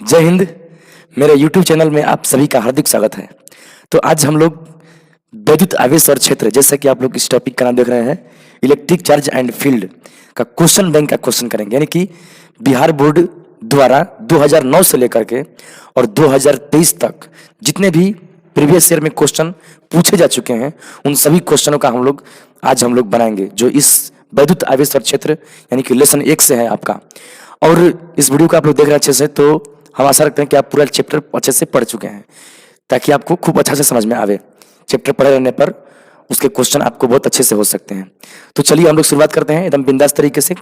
जय हिंद। मेरे YouTube channel में आप सभी का हार्दिक स्वागत है। तो आज हम लोग वैद्युत आवेश और क्षेत्र, जैसे कि आप लोग इस टॉपिक का नाम देख रहे हैं, इलेक्ट्रिक चार्ज एंड फील्ड का क्वेश्चन बैंक का क्वेश्चन करेंगे। यानी कि बिहार बोर्ड द्वारा 2009 से लेकर के और 2023 तक जितने भी प्रीवियस ईयर में क्वेश्चन पूछे जा चुके हैं, उन सभी क्वेश्चनों का आज हम लोग बनाएंगे, जो इस वैद्युत आवेश और क्षेत्र यानी कि लेसन 1 से है आपका। और इस वीडियो को आप लोग देख रहे हैं अच्छे से, तो हम आशा रखते हैं कि आप पूरा चैप्टर अच्छे से पढ़ चुके हैं, ताकि आपको खूब अच्छा से समझ में आवे। चैप्टर पढ़े रहने पर उसके क्वेश्चन आपको बहुत अच्छे से हो सकते हैं। तो चलिए हम लोग शुरुआत करते हैं एकदम बिंदास तरीके से,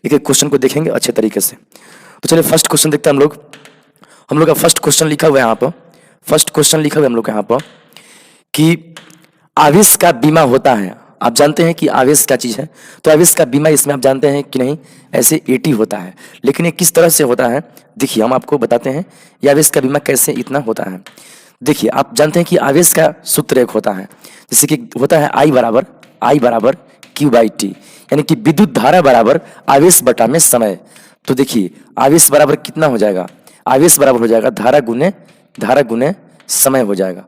एक एक क्वेश्चन को देखेंगे अच्छे तरीके से। तो चलिए फर्स्ट क्वेश्चन देखते हैं हम लोग का फर्स्ट क्वेश्चन लिखा हुआ है यहाँ पर। फर्स्ट क्वेश्चन लिखा हुआ है हम लोग यहाँ पर कि आवेश का बीमा होता है। आप जानते हैं कि आवेश क्या चीज़ है, तो आवेश का बीमा इसमें आप जानते हैं कि नहीं, ऐसे एटी होता है। लेकिन ये किस तरह से होता है, देखिए हम आपको बताते हैं ये आवेश का बीमा कैसे इतना होता है। देखिए आप जानते हैं कि आवेश का सूत्र एक होता है, जैसे कि होता है I बराबर Q/T, यानी कि विद्युत धारा बराबर आवेश बटा में समय। तो देखिए आवेश बराबर कितना हो जाएगा, आवेश बराबर हो जाएगा धारा गुने समय हो जाएगा।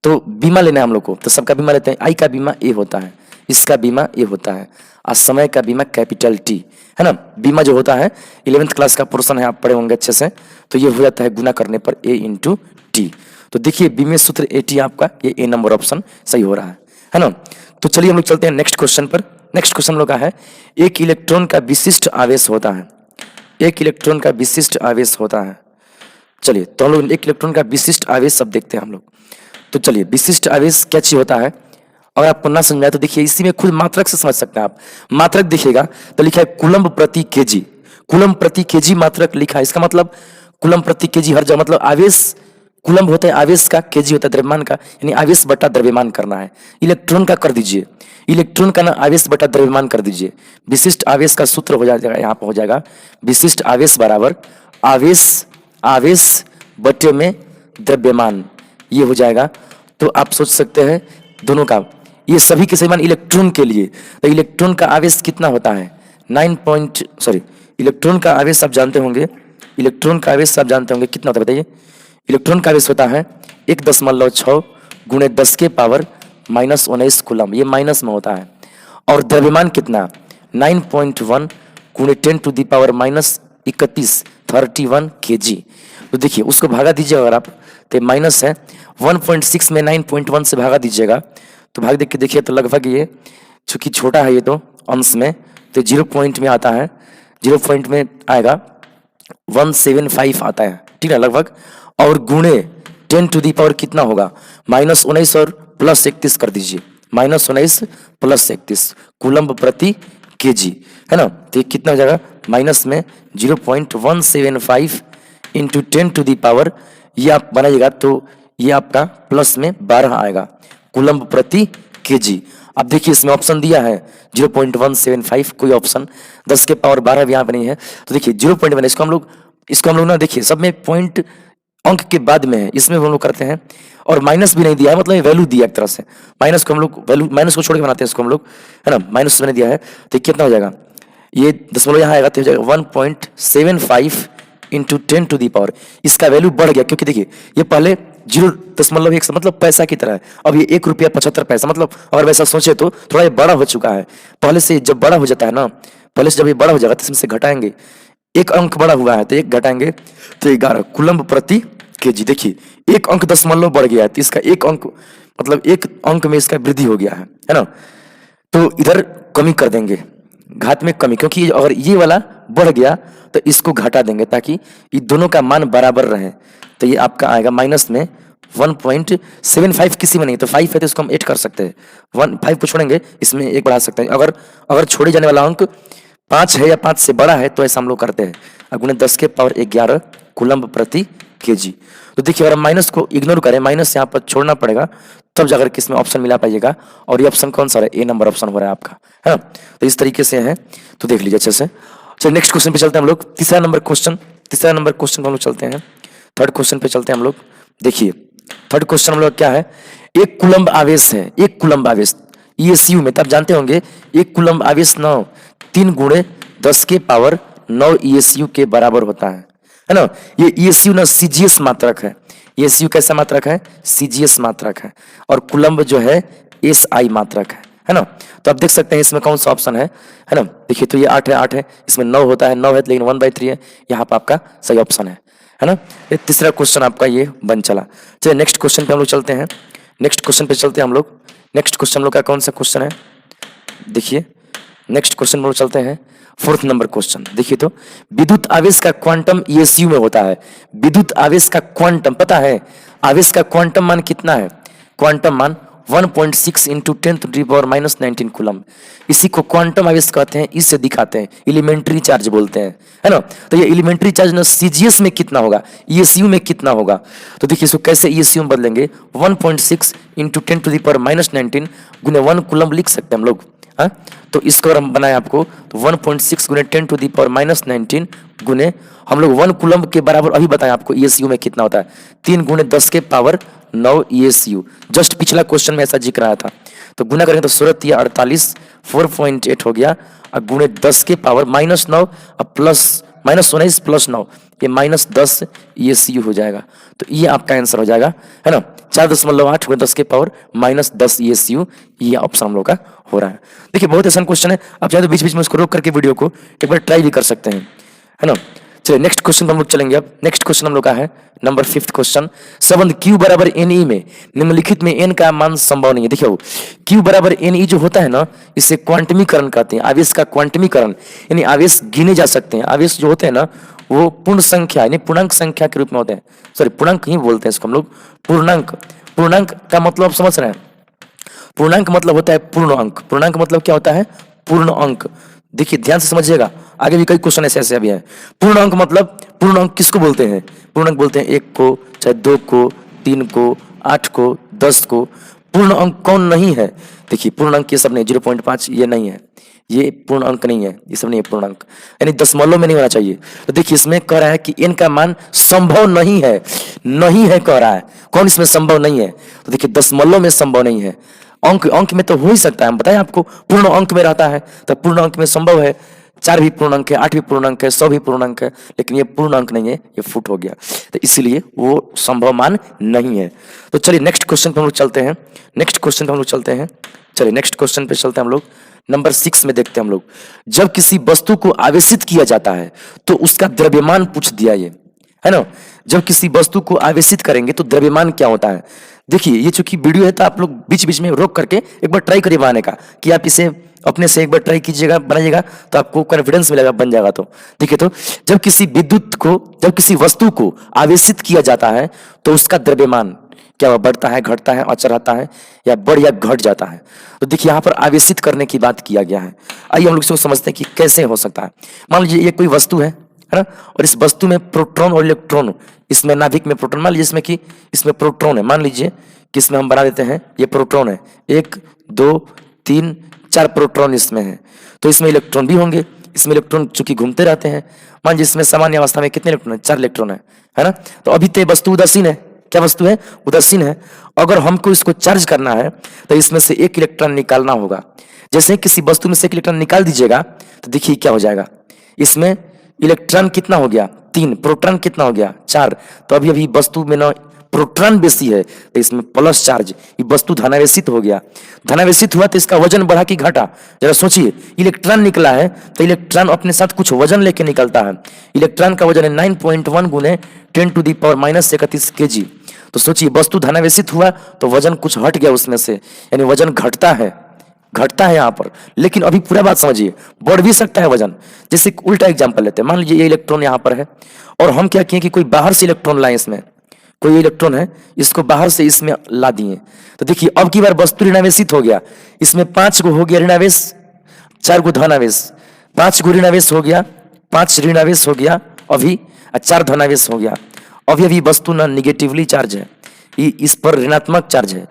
तो बीमा लेना है हम लोग को, तो सबका बीमा लेते हैं। I का बीमा A होता है, इसका बीमा A होता है, और समय का बीमा कैपिटल T है ना। बीमा जो होता है 11th क्लास का पोर्शन है, आप पढ़े होंगे अच्छे से। तो ये हो जाता है गुना करने पर A इंटू टी। तो देखिए बीमे सूत्र AT आपका, ये A नंबर ऑप्शन सही हो रहा है ना। तो चलिए हम लोग चलते हैं नेक्स्ट क्वेश्चन पर। नेक्स्ट क्वेश्चन हम लोग का है, एक इलेक्ट्रॉन का विशिष्ट आवेश होता है। एक इलेक्ट्रॉन का विशिष्ट आवेश होता है। चलिए तो हम लोग एक इलेक्ट्रॉन का विशिष्ट आवेश सब देखते हैं हम लोग। तो चलिए विशिष्ट आवेश क्या चीज होता है, अगर आपको ना समझ आए तो देखिए इसी में खुद मात्रक से समझ सकते हैं आप। मात्रक देखिएगा तो लिखा है कूलम्ब प्रति केजी, कूलम्ब प्रति केजी मात्रक लिखा है। इसका मतलब कूलम्ब प्रति केजी हर जगह, मतलब आवेश कूलम्ब होता है आवेश का, केजी होता है द्रव्यमान का, यानी आवेश बटा द्रव्यमान करना है। इलेक्ट्रॉन का कर दीजिए, इलेक्ट्रॉन का ना आवेश बटा द्रव्यमान कर दीजिए। विशिष्ट आवेश का सूत्र हो जाएगा, यहाँ पर हो जाएगा विशिष्ट आवेश बराबर आवेश बटे में द्रव्यमान, ये हो जाएगा। तो आप सोच सकते हैं दोनों का, ये सभी के समान इलेक्ट्रॉन के लिए, तो इलेक्ट्रॉन का आवेश कितना होता है, इलेक्ट्रॉन का आवेश आप जानते होंगे, इलेक्ट्रॉन का आवेश आप जानते होंगे कितना होता है बताइए। इलेक्ट्रॉन का आवेश होता है 1.6 गुणे 10 के पावर -19 कूलम्ब, ये माइनस में होता है। और द्रव्यमान कितना, 9.1 गुणे 10 टू दी पावर -31 kg। तो देखिए उसको भागा दीजिए अगर आप, तो माइनस है 1.6 में 9.1 से भागा दीजिएगा, तो भाग देख के देखिए तो लगभग ये चूंकि छोटा है ये तो अंश में, तो 0 पॉइंट में आता है, 0 पॉइंट में आएगा 175 आता है, ठीक है लगभग। और गुणे 10 टू दी पावर कितना होगा, -19 और +31 कर दीजिए, -19 +31 कूलम्ब प्रति केजी है ना। तो ये कितना हो जाएगा, माइनस में 0.175 इंटू 10 टू दी पावर, ये आप बनाइएगा तो ये आपका प्लस में 12 आएगा कूलम्ब प्रति केजी। अब देखिए इसमें ऑप्शन दिया है 0.175, कोई ऑप्शन 10 के पावर 12 यहाँ पे नहीं है। तो देखिए 0.1, इसको हम लोग ना देखिए सब में पॉइंट अंक के बाद में है, इसमें हम लोग करते हैं। और माइनस भी नहीं दिया है, मतलब वैल्यू दिया एक तरह से, माइनस को हम लोग वैल्यू माइनस को छोड़ के बनाते हैं इसको हम लोग, है ना। माइनस मैंने दिया है तो कितना हो जाएगा, ये दशमलव यहाँ आएगा तो हो जाएगा 1.75 इंटू 10 टू दी पावर। इसका वैल्यू बढ़ गया क्योंकि देखिए ये पहले 0.1 मतलब पैसा की तरह है, अब ये 1 रुपया 75 पैसा, मतलब अगर वैसा सोचे तो थोड़ा ये बड़ा हो चुका है। पहले से जब बड़ा हो जाता है ना, पहले से जब ये बड़ा हो जाएगा तो इसमें से घटाएंगे, एक अंक बड़ा हुआ है तो एक घटाएंगे तो 11 कूलम्ब प्रति केजी। देखिए एक अंक दशमलव बढ़ गया है तो इसका एक अंक, मतलब एक अंक में इसका वृद्धि हो गया है ना। तो इधर कमी कर देंगे, घात में कमी, क्योंकि अगर ये वाला बढ़ गया तो इसको घटा देंगे ताकि ये दोनों का मान बराबर रहे। तो ये आपका आएगा माइनस में 1.75, किसी में नहीं तो 5 है तो इसको हम 8 कर सकते हैं, 5 को छोड़ेंगे इसमें 1 बढ़ा सकते हैं। अगर छोड़े जाने वाला अंक 5 है या 5 से बड़ा है तो ऐसा हम लोग करते हैं, गुणे 10 के पावर 11 कूलम्ब प्रति केजी। तो देखिए अगर माइनस को इग्नोर करें, माइनस यहाँ पर छोड़ना पड़ेगा, तब जाकर किसमें ऑप्शन मिला पाइएगा। और ये ऑप्शन कौन सा है, ए नंबर ऑप्शन हो रहा है आपका, है ना। तो इस तरीके से है, तो देख लीजिए अच्छे से। चलिए नेक्स्ट क्वेश्चन पे चलते हैं हम लोग, तीसरा नंबर क्वेश्चन पे हम लोग चलते हैं। थर्ड क्वेश्चन पे चलते हैं हम लोग। देखिए थर्ड क्वेश्चन हम लोग क्या है, एक कूलम्ब आवेश है, एक कूलम्ब आवेश ESU में, तब जानते होंगे एक कूलम्ब आवेश 3 गुणे 10 के पावर 9 ESU के बराबर होता है। है ना। ये ESU ना CGS मात्रक है, ESU कैसा मात्रक है, CGS मात्रक है, और कूलम्ब जो है SI मात्रक है ना। तो आप देख सकते हैं इसमें कौन सा ऑप्शन है ना। देखिए तो ये 8 है, 8 है, इसमें 9 होता है, 9 है लेकिन 1/3 है, यहाँ पर आपका सही ऑप्शन है ना। ये तीसरा क्वेश्चन आपका ये बन चला। चलिए नेक्स्ट क्वेश्चन पे हम लोग चलते हैं, नेक्स्ट क्वेश्चन पे चलते हैं हम लोग। नेक्स्ट क्वेश्चन हम लोग का कौन सा क्वेश्चन है, देखिए नेक्स्ट क्वेश्चन में लोग चलते हैं, 4th नंबर क्वेश्चन। देखिए तो विद्युत आवेश का क्वांटम ESU में होता है। विद्युत आवेश का क्वांटम पता है, आवेश का क्वांटम मान कितना है, क्वांटम मान 1.6 इंटू 10⁻⁻19 कूलम। इसी को क्वांटम आवेश कहते हैं, इससे दिखाते हैं, एलिमेंट्री चार्ज बोलते हैं, है ना। तो ये एलिमेंट्री चार्ज ना CGS में कितना होगा, ESU में कितना होगा। तो देखिए इसको कैसे ESU में बदलेंगे, 1.6 इंटू 10⁻⁻19 गुने 1 कूलम लिख सकते हैं हम लोग। हाँ तो इसको अगर हम बनाए आपको तो 1.6 गुने 10⁻⁻19 गुने हम लोग 1 कूलम के बराबर अभी बताएं आपको ESU में कितना होता है, 3 गुने 10 के पावर 9 ESU। जस्ट पिछला क्वेश्चन में ऐसा जिक्र आया था। तो गुना करेंगे तो 16 या 48, 4.8 हो गया, और गुणे 10 के पावर -9 और प्लस -19 प्लस 9, ये -10 ESU हो जाएगा। तो ये आपका आंसर हो जाएगा, है ना। 4.8 गुणे 10 के पावर -10 ESU, ये ऑप्शन हम लोग का हो रहा है। देखिए बहुत आसान क्वेश्चन है, आप चाहे तो बीच बीच में उसको रोक करके वीडियो को एक बार ट्राई भी कर सकते हैं, है ना। चलिए नेक्स्ट क्वेश्चन पर हम लोग चलेंगे। अब नेक्स्ट क्वेश्चन हम लोग का है नंबर 5th क्वेश्चन। संबंध Q बराबर NE में निम्नलिखित में n का मान संभव नहीं है। देखिए Q बराबर NE जो होता है ना, इसे क्वांटमीकरण कहते हैं, आवेश का क्वांटमीकरण, यानी आवेश गिने जा सकते हैं। आवेश जो होते हैं ना वो पूर्ण संख्या यानी पूर्णांक संख्या के रूप में होते हैं, सॉरी पूर्णांक ही बोलते हैं इसको हम लोग, पूर्णांक। पूर्णांक का मतलब आप समझ रहे हैं, पूर्णांक मतलब होता है पूर्ण अंक। पूर्णांक मतलब क्या होता है, पूर्ण अंक। देखिए ध्यान से समझिएगा, आगे भी कई क्वेश्चन ऐसे ऐसे अभी हैं। पूर्ण अंक मतलब, पूर्ण अंक किसको बोलते हैं, पूर्ण अंक बोलते हैं 1 को, चाहे 2 को, 3 को, 8 को, 10 को। पूर्ण अंक कौन नहीं है, देखिए पूर्ण अंक ये सब नहीं, 0.5 ये नहीं है, ये पूर्ण अंक नहीं है, ये सब नहीं है पूर्ण अंक, यानी दशमलव में नहीं होना चाहिए। तो देखिए इसमें कह रहा है कि n का मान संभव नहीं है, नहीं है कह रहा है, कौन इसमें संभव नहीं है, तो देखिए दशमलव में संभव नहीं है। अंक, अंक में तो हो ही सकता है, हम बताएं आपको पूर्ण अंक में रहता है, तो पूर्ण अंक में संभव है, 4 भी पूर्ण अंक है, 8 भी पूर्ण अंक है, 100 भी पूर्ण अंक है, लेकिन ये पूर्ण अंक नहीं है, ये फुट हो गया, तो इसलिए वो संभव मान नहीं है। तो चलिए नेक्स्ट क्वेश्चन पे हम लोग चलते हैं, नेक्स्ट क्वेश्चन पे हम लोग चलते हैं। चलिए नेक्स्ट क्वेश्चन पे चलते हैं हम लोग, नंबर 6 में देखते हैं हम लोग। जब किसी वस्तु को आवेशित किया जाता है तो उसका द्रव्यमान पूछ दिया, ये है ना। जब किसी वस्तु को आवेशित करेंगे तो द्रव्यमान क्या होता है। देखिए ये चूंकि वीडियो है तो आप लोग बीच बीच में रोक करके एक बार ट्राई करिए बनाने का, कि आप इसे अपने से एक बार ट्राई कीजिएगा, बनाइएगा, तो आपको कॉन्फिडेंस मिलेगा, बन जाएगा। तो देखिए तो जब किसी विद्युत को, जब किसी वस्तु को आवेशित किया जाता है तो उसका द्रव्यमान क्या वह बढ़ता है, घटता है, अचर रहता है, या बढ़ या घट जाता है। तो देखिए यहाँ पर आवेशित करने की बात किया गया है। आइए हम लोग इसको समझते हैं कि कैसे हो सकता है। मान लीजिए ये कोई वस्तु है ना, और इस वस्तु में प्रोटॉन और इलेक्ट्रॉन, इसमें नाभिक में प्रोटॉन, मान लीजिए इसमें कि इसमें प्रोटॉन है, मान लीजिए कि इसमें हम बना देते हैं ये प्रोटॉन है, 1 2 3 4 प्रोटॉन इसमें है, तो इसमें इलेक्ट्रॉन भी होंगे। इसमें इलेक्ट्रॉन चूंकि घूमते रहते हैं, मान लीजिए इसमें सामान्य अवस्था में कितने इलेक्ट्रॉन है, 4 इलेक्ट्रॉन है ना। तो अभी तो वस्तु उदासीन है, क्या वस्तु है, उदासीन है। अगर हमको इसको चार्ज करना है तो इसमें से 1 इलेक्ट्रॉन निकालना होगा। जैसे किसी वस्तु में से 1 इलेक्ट्रॉन निकाल दीजिएगा तो देखिए क्या हो जाएगा, इसमें इलेक्ट्रॉन कितना हो गया, 3, प्रोटॉन कितना हो गया, 4। तो अभी अभी वस्तु में ना प्रोटॉन बेसी है तो इसमें प्लस चार्ज, ये वस्तु धनावेशित हो गया। धनावेशित हुआ तो इसका वजन बढ़ा कि घटा, जरा सोचिए। इलेक्ट्रॉन निकला है तो इलेक्ट्रॉन अपने साथ कुछ वजन लेके निकलता है। इलेक्ट्रॉन का वजन है 9.1 गुने 10⁻⁻31 kg। तो सोचिए वस्तु धनावेशित हुआ तो वजन कुछ हट गया उसमें से, यानी वजन घटता है, घटता है यहाँ पर। लेकिन अभी पूरा बात समझिए, बढ़ भी सकता है वजन। जैसे उल्टा एग्जांपल लेते हैं, मान लीजिए ये इलेक्ट्रॉन यहाँ पर है और हम क्या किए कि कोई बाहर से इलेक्ट्रॉन लाए, इसमें कोई इलेक्ट्रॉन है, इसको बाहर से इसमें ला दिए। तो देखिए अब की बार वस्तु ऋणावेशित हो गया, इसमें 5 गो हो गया ऋणावेश, 4 गो धनावेश, 5 गो ऋणावेश हो गया, 5 ऋणावेश हो गया अभी, 4 धनावेश हो गया। अभी अभी वस्तु ना निगेटिवली चार्ज है, इस पर ऋणात्मक चार्ज है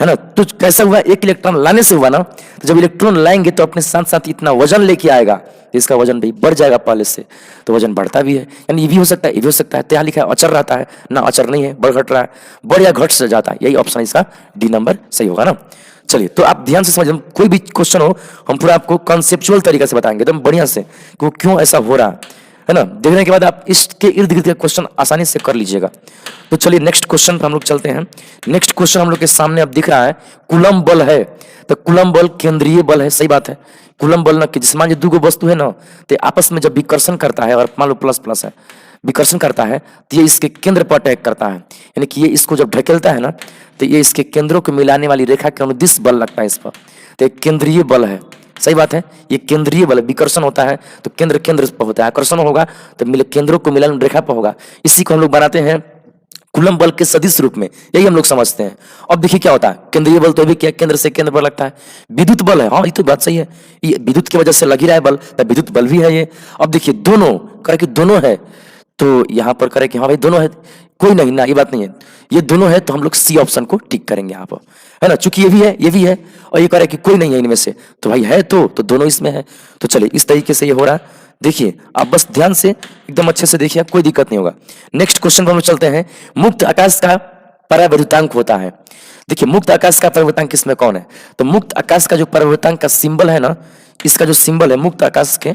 ना। तो कैसा हुआ, 1 इलेक्ट्रॉन लाने से हुआ ना, तो जब इलेक्ट्रॉन लाएंगे तो अपने साथ साथ इतना वजन लेके आएगा, इसका वजन भी बढ़ जाएगा पहले से, तो वजन बढ़ता भी है। यानी ये भी हो सकता है, ये भी हो सकता है। तो यहाँ लिखा है अचर रहता है ना, अचर नहीं है, बढ़ घट रहा है, बढ़ या घट से जाता है। यही ऑप्शन इसका डी नंबर सही होगा ना। चलिए तो आप ध्यान से समझिए, कोई भी क्वेश्चन हो हम पूरा आपको कॉन्सेप्चुअल तरीके से बताएंगे एकदम बढ़िया से कि वो क्यों ऐसा हो रहा है। है ना। देखने के बाद आप इसके इर्द गिर्द के क्वेश्चन आसानी से कर लीजिएगा। तो चलिए नेक्स्ट क्वेश्चन पर हम लोग चलते हैं। नेक्स्ट क्वेश्चन हम लोग के सामने अब दिख रहा है, कूलम बल है। तो कूलम बल केंद्रीय बल है, सही बात है। कूलम बल ना कि जिस मान लो दो वस्तु है ना, तो आपस में जब विकर्षण करता है और मान लो प्लस प्लस है, विकर्षण करता है तो ये इसके केंद्र पर अटैक करता है, यानी कि ये इसको जब ढकेलता है ना तो ये इसके केंद्रों को मिलाने वाली रेखा के अनुदिश बल लगता है इस पर, तो एक केंद्रीय बल है, सही बात है। ये केंद्रीय बल, विकर्षण होता है तो केंद्र केंद्र पर होता है, आकर्षण होगा तो केंद्रों को मिलान रेखा पर होगा। इसी को हम लोग बनाते हैं कूलम बल के सदिश रूप में, यही हम लोग समझते हैं। अब देखिए क्या होता है, केंद्रीय बल तो भी क्या केंद्र से केंद्र पर लगता है। विद्युत बल है, हाँ ये तो बात सही है, ये विद्युत की वजह से लग ही रहा है बल, तो विद्युत बल भी है ये। अब देखिए दोनों करे कि दोनों है, तो यहाँ पर करे कि हाँ भाई दोनों है, कोई नहीं ना, ये बात नहीं है, ये दोनों है तो हम लोग सी ऑप्शन को टिक करेंगे यहाँ पर, है ना। चूंकि ये भी है ये भी है और ये करे कि कोई नहीं है इनमें से, तो भाई है तो दोनों इसमें है। तो चलिए इस तरीके से ये हो रहा है। देखिए आप बस ध्यान से एकदम अच्छे से देखिए, कोई दिक्कत नहीं होगा। नेक्स्ट क्वेश्चन पर हम चलते हैं। मुक्त आकाश का परावैद्युतांक होता है। देखिए मुक्त आकाश का परावैद्युतांक किसमें कौन है, तो मुक्त आकाश का जो परावैद्युतांक का सिंबल है ना, इसका जो सिंबल है मुक्त आकाश के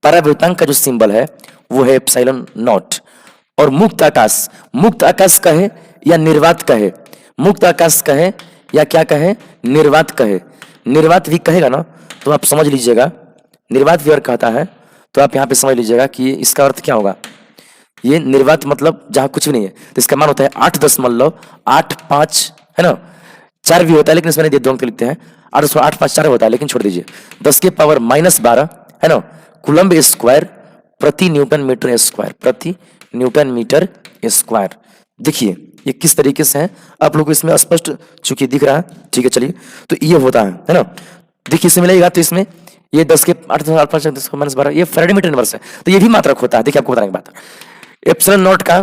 परावैद्युतांक का जो सिंबल है वो है एप्सिलॉन नॉट। और मुक्त आकाश कहे या निर्वात कहे, मुक्त आकाश कहे या क्या कहे, निर्वात कहे, निर्वात भी कहेगा ना तो आप समझ लीजिएगा, निर्वात भी और कहता है तो आप यहाँ पे समझ लीजिएगा कि इसका अर्थ क्या होगा। ये निर्वात मतलब जहाँ कुछ भी नहीं है, तो इसका मान होता है 8.85, है ना। 4 भी होता है लेकिन इसमें नहीं, 2 अंक लिखते हैं, 8.854 होता है लेकिन छोड़ दीजिए, 10 के पावर -12, है ना, कूलम्ब स्क्वायर प्रति न्यूटन मीटर स्क्वायर, प्रति न्यूटन मीटर स्क्वायर। देखिए ये किस तरीके से है, आप लोग को इसमें स्पष्ट चूंकि दिख रहा है, ठीक है। चलिए तो ये होता है ना, देखिए इससे मिलेगा तो इसमें ये 10 के 8.8 ये फैराडे मीटर इनवर्स है, तो ये भी मात्रक होता है। देखिए आपको बताने की बात, एप्सिलॉन नॉट का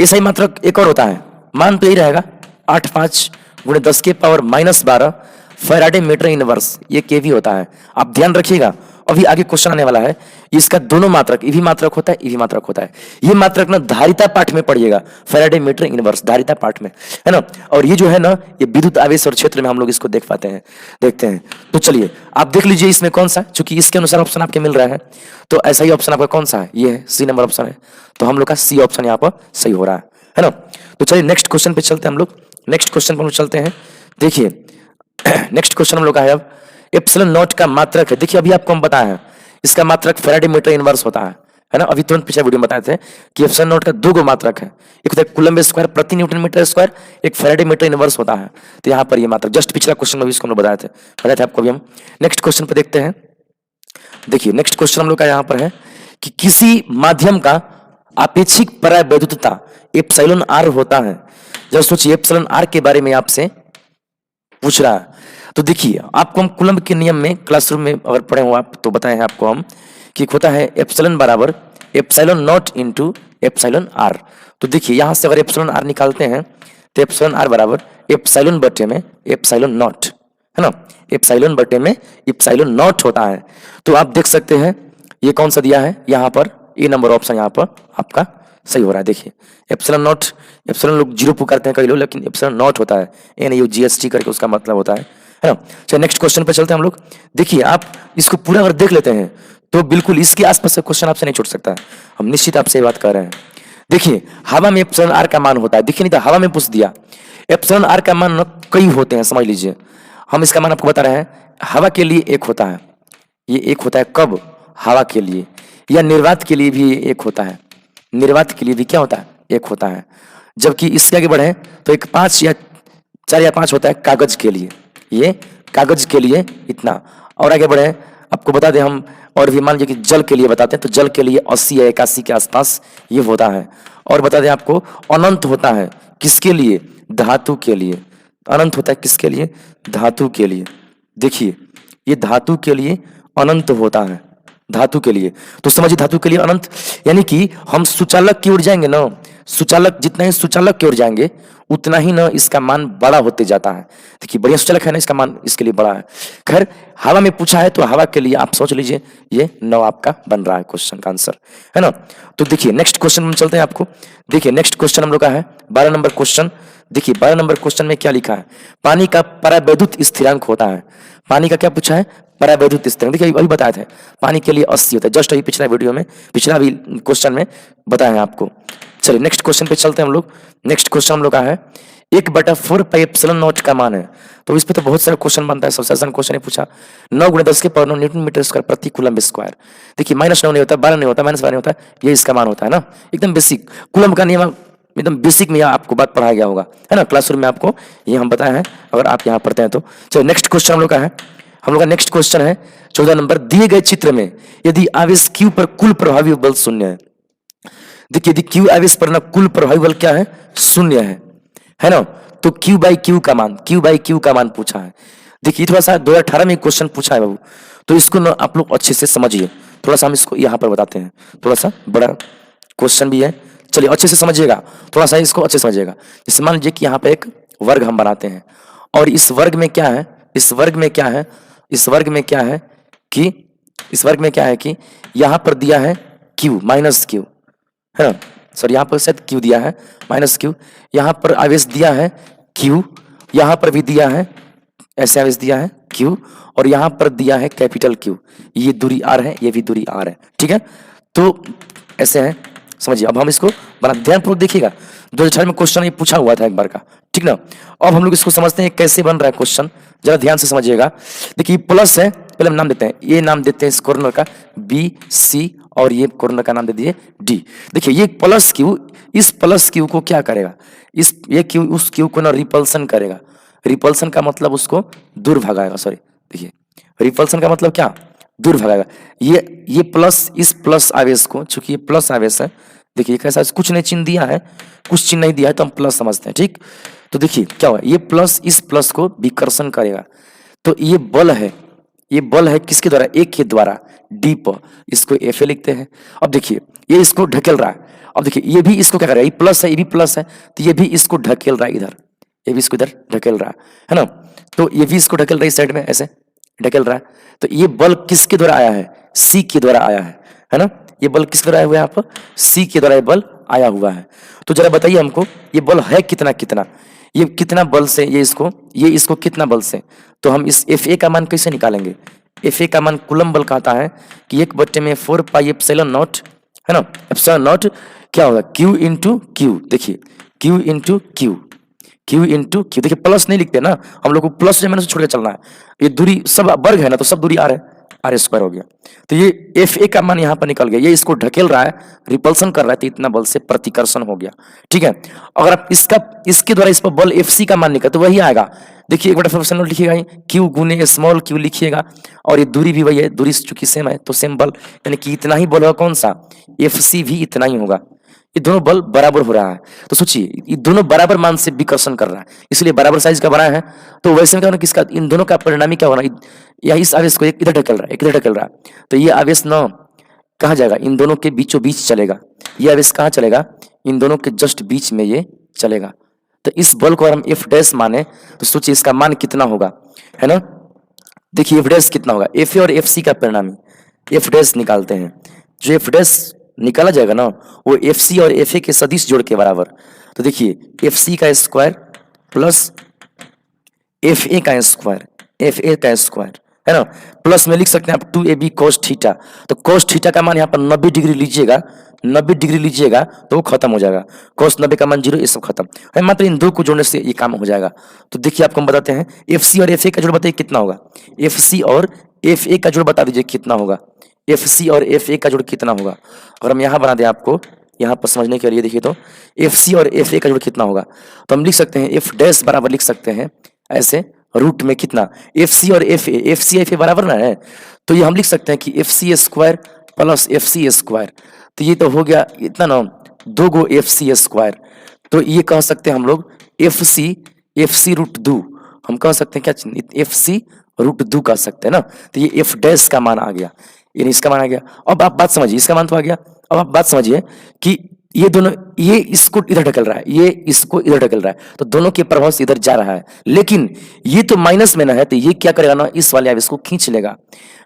ऐसा ही मात्रक एक और होता है, मान तो यही रहेगा 8.5 × 10 के पावर -12 फैराडे मीटर इनवर्स, ये केवी होता है। आप ध्यान रखिएगा, अभी आगे क्वेश्चन आने वाला है, इसका दोनों मात्रक, ये भी मात्रक होता है, ये भी मात्रक होता है। ये मात्रक ना धारिता पाठ में पढ़िएगा, फैराडे मीटर इनवर्स धारिता पाठ में, है ना। और ये जो है ना, ये विद्युत आवेश और क्षेत्र में हम लोग इसको देख पाते हैं, देखते हैं। तो चलिए आप देख लीजिए इसमें कौन सा, चूंकि इसके अनुसार ऑप्शन आपके मिल रहा है, तो ऐसा ही ऑप्शन आपका कौन सा है, ये है सी नंबर ऑप्शन है, तो हम लोग का सी ऑप्शन यहाँ पर सही हो रहा है ना। तो चलिए नेक्स्ट क्वेश्चन पे चलते हैं हम लोग, नेक्स्ट क्वेश्चन पर हम लोग चलते हैं। देखिए नेक्स्ट क्वेश्चन हम लोग का है अब एप्सिलॉन नॉट का मात्रक है। देखिए अभी आपको हम बताया है इसका मात्रक फैराडे मीटर इनवर्स होता है ना। अभी तुरंत पिछले वीडियो में बताए थे कि एप्सिलॉन नॉट का 2 मात्रक है, एक होता है कूलम्ब स्क्वायर प्रति न्यूटन मीटर स्क्वायर, एक फैराडे मीटर इनवर्स होता है। तो यहाँ पर ये मात्रक जस्ट पिछला क्वेश्चन में भी इसको हम लोग बताए थे आपको। अभी हम नेक्स्ट क्वेश्चन पर देखते हैं। देखिए नेक्स्ट क्वेश्चन हम लोग का यहाँ पर है कि किसी माध्यम का आपेक्षिक परावैद्युतता एप्सिलॉन आर होता है। जब सोचिए एप्सिलॉन आर के बारे में आपसे पूछ रहा है, तो देखिए आपको हम कूलम्ब के नियम में क्लासरूम में अगर पढ़े हो आप तो बताए हैं आपको हम कि होता है एप्सिलॉन बराबर epsilon naught into epsilon R. तो देखिए यहाँ से अगर एप्सिलॉन आर निकालते हैं तो एप्सिलॉन आर बराबर एप्सिलॉन बटे में एप्सिलॉन नॉट, है ना, एप्सिलॉन बटे में एप्सिलॉन नॉट होता है। तो आप देख सकते हैं ये कौन सा दिया है यहाँ पर, ये नंबर ऑप्शन यहाँ पर आपका सही हो रहा है। देखिए एप्सिलॉन नॉट, एप्सिलॉन लोग 0 पुकारते हैं कई लोग, लेकिन एप्सिलॉन नॉट होता है, NAUGST करके उसका मतलब होता है ना। चलिए नेक्स्ट क्वेश्चन पे चलते हैं हम लोग। देखिए आप इसको पूरा अगर देख लेते हैं तो बिल्कुल इसके आसपास से क्वेश्चन आपसे नहीं छूट सकता है, हम निश्चित आपसे ये बात कर रहे हैं। देखिए हवा में एप्सिलॉन आर का मान होता है, देखिए नहीं तो हवा में पूछ दिया, एप्सिलॉन आर का मान कई होते हैं, समझ लीजिए। हम इसका मान आपको बता रहे हैं, हवा के लिए एक होता है, ये एक होता है कब, हवा के लिए, या निर्वात के लिए भी एक होता है, निर्वात के लिए भी क्या होता है, एक होता है। जबकि इसके आगे बढ़े तो एक 5 या 4 या 5 होता है कागज के लिए, ये कागज के लिए इतना। और आगे बढ़े आपको बता दें हम, और भी मान लीजिए कि जल के लिए बताते हैं तो जल के लिए 80 या 81 के आसपास ये होता है। और बता दें आपको अनंत होता है किसके लिए, धातु के लिए, अनंत होता है किसके लिए, धातु के लिए। देखिए ये धातु के लिए अनंत होता है, धातु के लिए। तो समझिए धातु के लिए अनंत, यानी कि हम सुचालक की ओर जाएंगे ना, सुचालक जितना ही सुचालक की ओर जाएंगे उतना ही ना इसका मान बड़ा होते जाता है। देखिए बढ़िया सुचालक है ना, इसका मान इसके लिए बड़ा है। खैर हवा में पूछा है तो हवा के लिए आप सोच लीजिए ये 9 आपका बन रहा है क्वेश्चन का आंसर, है ना। तो देखिए नेक्स्ट क्वेश्चन में चलते हैं आपको। देखिए नेक्स्ट क्वेश्चन हम लोग का है 12 नंबर क्वेश्चन। देखिए 12 नंबर क्वेश्चन में क्या लिखा है, पानी का परावैद्युत स्थिरांक होता है। पानी का क्या पूछा है, परावैद्युत स्थिरांक। देखिए अभी बताए थे पानी के लिए 80 होता है, जस्ट अभी पिछला वीडियो में, पिछला भी क्वेश्चन में बताया है आपको। चलिए नेक्स्ट क्वेश्चन पे चलते हैं हम लोग। नेक्स्ट क्वेश्चन हम लोग का है 1/4 पाई एप्सिलॉन नॉट का मान है। तो इस पे तो बहुत सारा क्वेश्चन बनता है। सबसे आसान क्वेश्चन है पूछा 9 × 10 के पावर 9 न्यूटन मीटर स्क्वायर प्रति कूलम स्क्वायर। देखिए -9 नहीं होता, 12 नहीं होता, -12 नहीं होता, ये इसका मान होता है ना, एकदम बेसिक कूलम का नियम, एकदम बेसिक में आपको बात पढ़ाया गया होगा, है ना, क्लासरूम में आपको ये हम बताए हैं, अगर आप यहाँ पढ़ते हैं तो। चलो नेक्स्ट क्वेश्चन हम लोग का है, हम लोग का नेक्स्ट क्वेश्चन है 14 नंबर। दिए गए चित्र में यदि आवेश Q पर कुल प्रभावी बल शून्य है। देखिए यदि Q आवेश पर ना कुल प्रभावी बल क्या है, शून्य है ना, तो Q/Q का मान, Q/Q का मान पूछा है। देखिए थोड़ा सा 2018 में क्वेश्चन पूछा है बाबू, तो इसको ना आप लोग अच्छे से समझिए। थोड़ा सा हम इसको यहाँ पर बताते हैं, थोड़ा सा बड़ा क्वेश्चन भी है, चलिए अच्छे से समझिएगा, थोड़ा सा इसको अच्छे से समझिएगा। जैसे मान लीजिए कि यहाँ पे एक वर्ग हम बनाते हैं, और इस वर्ग में क्या है, इस वर्ग में क्या है, इस वर्ग में क्या है कि, इस वर्ग में क्या है कि यहाँ पर दिया है Q -Q, है ना, सॉरी यहाँ पर शायद Q दिया है -Q, यहाँ पर आवेश दिया है Q, यहाँ पर भी दिया है, ऐसे आवेश दिया है Q, और यहाँ पर दिया है कैपिटल Q, ये दूरी R है, ये भी दूरी R है, ठीक है। तो ऐसे है, समझिए। अब हम इसको बड़ा ध्यानपूर्वक देखिएगा, 2018 में क्वेश्चन ये पूछा हुआ था एक बार का, ठीक ना। अब हम लोग इसको समझते हैं कैसे बन रहा है क्वेश्चन, जरा ध्यान से समझिएगा। देखिए प्लस है, पहले हम नाम देते हैं, ये नाम देते हैं इस कॉर्नर का BC, और ये कॉर्नर का नाम दे दिए D। देखिए ये प्लस Q, इस प्लस Q को क्या करेगा, इस ये Q उस Q को ना रिपल्सन करेगा। रिपल्सन का मतलब उसको दूर भगाएगा, सॉरी, देखिए रिपल्सन का मतलब क्या, दूर भगाएगा। ये प्लस इस प्लस आवेश को, चूंकि ये प्लस आवेश है, देखिए कैसा, कुछ नहीं चिन्ह दिया है, कुछ चिन्ह नहीं दिया है, तो हम प्लस समझते हैं, ठीक। तो देखिए क्या हुआ, ये प्लस इस प्लस को विकर्षण करेगा, तो ये बल है, ये बल है किसके द्वारा, A के द्वारा D पर, इसको FA लिखते हैं। अब देखिए ये इसको ढकेल रहा है, अब देखिए ये भी इसको क्या कर रहा है, ये प्लस है, ये भी प्लस है, तो ये भी इसको ढकेल रहा है इधर, ये भी इसको इधर ढकेल रहा है ना, तो ये भी इसको ढकेल रहा है इस साइड में, ऐसे ढकेल रहा है। तो ये बल किसके द्वारा आया है, C के द्वारा आया है ना, ये बल किसके द्वारा आया हुआ है, यहाँ पर C के द्वारा ये बल आया हुआ है। तो जरा बताइए हमको ये बल है कितना कितना, ये कितना बल से ये इसको कितना बल से, तो हम इस FA का मान कैसे निकालेंगे। FA का मान कूलम बल कहता है कि 1/4 पाई एप्सिलॉन नॉट, है ना, एप्सिलॉन नॉट क्या होगा, Q इंटू Q। देखिए Q into Q, Q into Q, देखिए प्लस नहीं लिखते ना हम लोग को, प्लस से मैंने छोड़ के चलना है, ये दूरी सब वर्ग है ना, तो सब दूरी R स्क्वायर हो गया। तो ये FA का मान यहाँ पर निकल गया, ये इसको ढकेल रहा है, रिपल्सन कर रहा है, तो इतना बल से प्रतिकर्षण हो गया, ठीक है। अगर आप इसके द्वारा इस पर बल FC का मान निकले तो वही आएगा। देखिए 1/4 लिखिएगा, Q गुने स्मॉल q लिखिएगा, और ये दूरी भी वही है, दूरी चूंकि सेम है तो सेम बल, यानी कि इतना ही बल होगा, कौन सा, FC भी इतना ही होगा, ये दोनों बल बराबर हो रहा है। तो सोचिए ये दोनों बराबर मान से विकर्षण कर रहा है, इसलिए बराबर साइज का बनाया है। तो वैसे में क्या होना, किसका, इन दोनों का परिणामी क्या होना, या इस आवेश को एक इधर ढकेल रहा है, एक इधर ढकेल रहा है, तो ये आवेश ना कहाँ जाएगा, इन दोनों के बीचों बीच चलेगा। ये आवेश कहाँ चलेगा, इन दोनों के जस्ट बीच में ये चलेगा। तो इस बल को अगर हम F डैश माने तो सोचिए इसका मान कितना होगा, है ना। देखिए F डैश कितना होगा, FA और FC का परिणामी F डैश निकालते हैं, जो F डैश निकाला जाएगा ना वो FC और FA के सदिश जोड़ के बराबर। तो देखिए FC का स्क्वायर प्लस FA का स्क्वायर, FA का स्क्वायर, है ना, प्लस में लिख सकते हैं आप 2AB cos थीटा। तो cos थीटा का मान यहाँ पर 90 डिग्री लीजिएगा, 90 डिग्री लीजिएगा तो वो खत्म हो जाएगा, cos 90 का मान 0, ये सब खत्म है, मात्र इन दो को जोड़ने से ये काम हो जाएगा। तो देखिए आपको हम बताते हैं FC और FA का जोड़ बताइए कितना होगा, FC और FA का जोड़ बता दीजिए कितना होगा, FC और FA का जोड़ कितना होगा। अगर हम यहाँ बना दें आपको यहाँ पर समझने के लिए, देखिए तो FC और FA का जोड़ कितना होगा, तो हम लिख सकते हैं F डैश बराबर लिख सकते हैं ऐसे, रूट में कितना, FC और FA, FC FA बराबर ना है, तो ये हम लिख सकते हैं कि FC square plus FC square, तो ये तो हो गया इतना ना, 2 गो FC स्क्वायर। तो ये कह सकते हैं हम लोग FC रूट 2, हम कह सकते हैं क्या, FC रूट 2 कह सकते हैं ना। तो ये F डैश का मान आ गया, यानी इसका मान आ गया। अब आप बात समझिए, इसका मान तो आ गया, अब आप बात समझिए कि ये दोनों, ये इसको इधर ढकेल रहा है, ये इसको इधर ढकेल रहा है, तो दोनों के प्रभाव से इधर जा रहा है, लेकिन ये तो माइनस में ना है, तो ये क्या करेगा ना, इस वाले आवेश को खींच लेगा,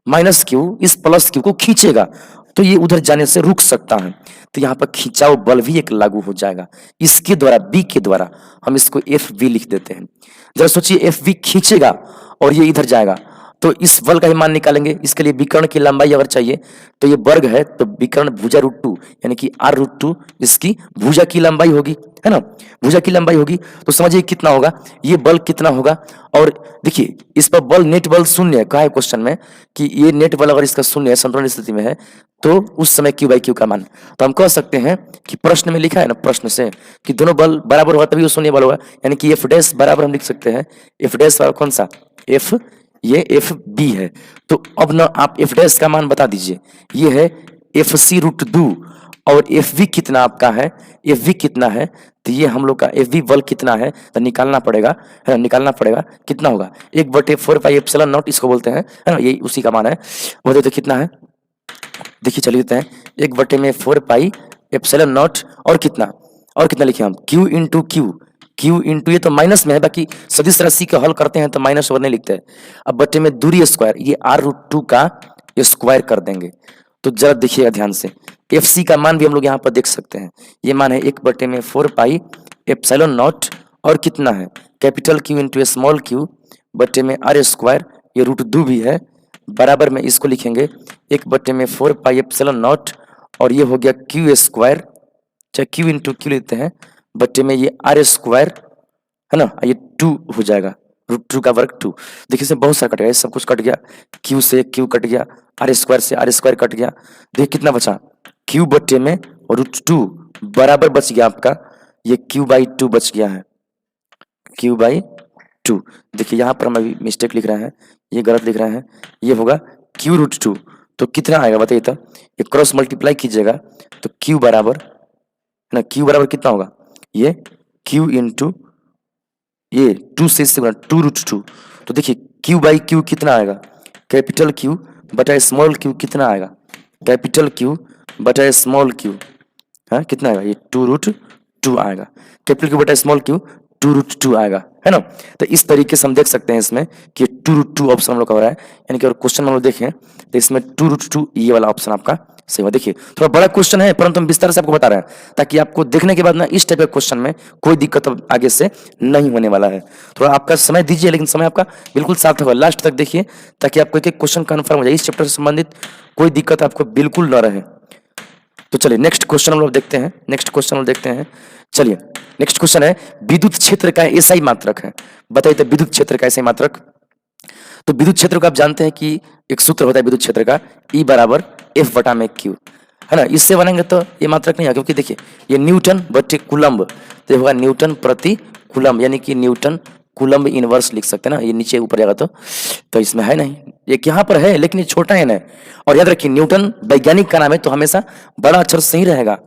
-Q इस +Q को खींचेगा, तो ये उधर जाने से रुक सकता है। तो यहाँ पर खिंचाव बल भी एक लागू हो जाएगा, इसके द्वारा, B के द्वारा, हम इसको FV लिख देते हैं। जरा सोचिए FV खींचेगा और ये इधर जाएगा, तो इस बल का ही मान निकालेंगे। इसके लिए विकर्ण की लंबाई अगर चाहिए तो ये वर्ग है, तो विकर्ण भुजा √2 यानी कि r√2 इसकी भुजा की लंबाई होगी, है ना, भुजा की लंबाई होगी। तो समझिए कितना होगा, ये बल कितना होगा। और देखिए इस पर बल, नेट बल शून्य है, कहा है क्वेश्चन में कि ये नेट बल अगर इसका शून्य है, संतुलन स्थिति में है, तो उस समय Q/Q का मान, तो हम कह सकते हैं कि प्रश्न में लिखा है ना, प्रश्न से कि दोनों बल बराबर होगा तभी वो शून्य बल होगा, यानी कि F डैश बराबर हम लिख सकते हैं, F डैश बराबर कौन सा, F, ये FB है। तो अब ना आप F डैश का मान बता दीजिए, ये है FC√2 और FV कितना आपका है, FV कितना है, तो ये हम लोग का FV बल कितना है, तो निकालना पड़ेगा, है ना, निकालना पड़ेगा। कितना होगा, 1/4πε0 इसको बोलते हैं, है ना, ये उसी का मान है। वो देखो कितना है, देखिए चलिए देते हैं, 1/4πε0 और कितना लिखे हम, Q into Q, Q into, ये तो माइनस में है, बाकी सदिश राशि का हल करते हैं तो माइनस और नहीं लिखते हैं। अब बट्टे में दूरी स्क्वायर, ये r√2 का स्क्वायर कर देंगे। तो जरा देखिएगा ध्यान से, FC का मान भी हम लोग यहाँ पर देख सकते हैं, ये मान है 1/4πε0 और कितना है, capital Q into small q बट्टे में r², ये √2 भी है, बराबर में इसको लिखेंगे 1/4πε0 और ये हो गया Q², चाहे Q इंटू Q लेते हैं, बट्टे में ये r², है ना, ये 2 हो जाएगा, √2 का वर्ग 2। देखिए इसमें बहुत सारा कट गया, सब कुछ कट गया, Q से Q कट गया, r² से r² कट गया। देखिए कितना बचा, Q बट्टे में √2 बराबर बच गया आपका, ये Q/2 बच गया है, Q/2। देखिए यहाँ पर हम अभी मिस्टेक लिख रहे हैं, ये गलत लिख रहे हैं, ये होगा Q√2। तो कितना आएगा बताइए, तो ये क्रॉस मल्टीप्लाई कीजिएगा तो Q बराबर, है ना, Q बराबर कितना होगा, ये Q इंटू ये 2 से इससे 2√2। तो देखिए Q/Q कितना आएगा, कैपिटल Q बटा स्मॉल q कितना आएगा, कैपिटल Q बटा स्मॉल q, हाँ कितना आएगा, ये 2√2 आएगा, कैपिटल Q बटा स्मॉल q 2√2 आएगा, है ना। तो इस तरीके से हम देख सकते हैं इसमें कि 2√2 ऑप्शन हम लोग का हो रहा है, यानी कि अगर क्वेश्चन हम लोग देखें तो इसमें 2√2 ये वाला ऑप्शन आपका सही हुआ। देखिए थोड़ा बड़ा क्वेश्चन है, परंतु हम विस्तार से आपको बता रहे हैं ताकि आपको देखने के बाद ना इस टाइप के क्वेश्चन में कोई दिक्कत आगे से नहीं होने वाला है। थोड़ा आपका समय दीजिए, लेकिन समय आपका बिल्कुल सार्थक होगा, लास्ट तक देखिए ताकि आपको एक एक क्वेश्चन कन्फर्म हो जाए, इस चैप्टर से संबंधित कोई दिक्कत आपको बिल्कुल न रहे। तो चलिए नेक्स्ट क्वेश्चन हम लोग देखते हैं, नेक्स्ट क्वेश्चन हम लोग देखते हैं। चलिए नेक्स्ट क्वेश्चन है, विद्युत क्षेत्र का एसआई मात्रक है, बताइए तो विद्युत क्षेत्र का एसआई मात्रक। तो विद्युत क्षेत्र को आप जानते हैं कि एक सूत्र होता है विद्युत क्षेत्र का, E बराबर F बटा में Q, है ना। इससे बनेंगे तो ये मात्रक नहीं है, क्योंकि देखिए ये न्यूटन बटे कूलम्ब, तो ये होगा न्यूटन प्रति कूलम्ब, यानी कि न्यूटन कूलम्ब इनवर्स लिख सकते हैं ना, ये नीचे ऊपर जाएगा तो इसमें है नहीं, एक यहाँ पर है लेकिन ये छोटा है ना। और याद रखिए न्यूटन वैज्ञानिक का नाम है तो हमेशा बड़ा अक्षर से ही रहेगा।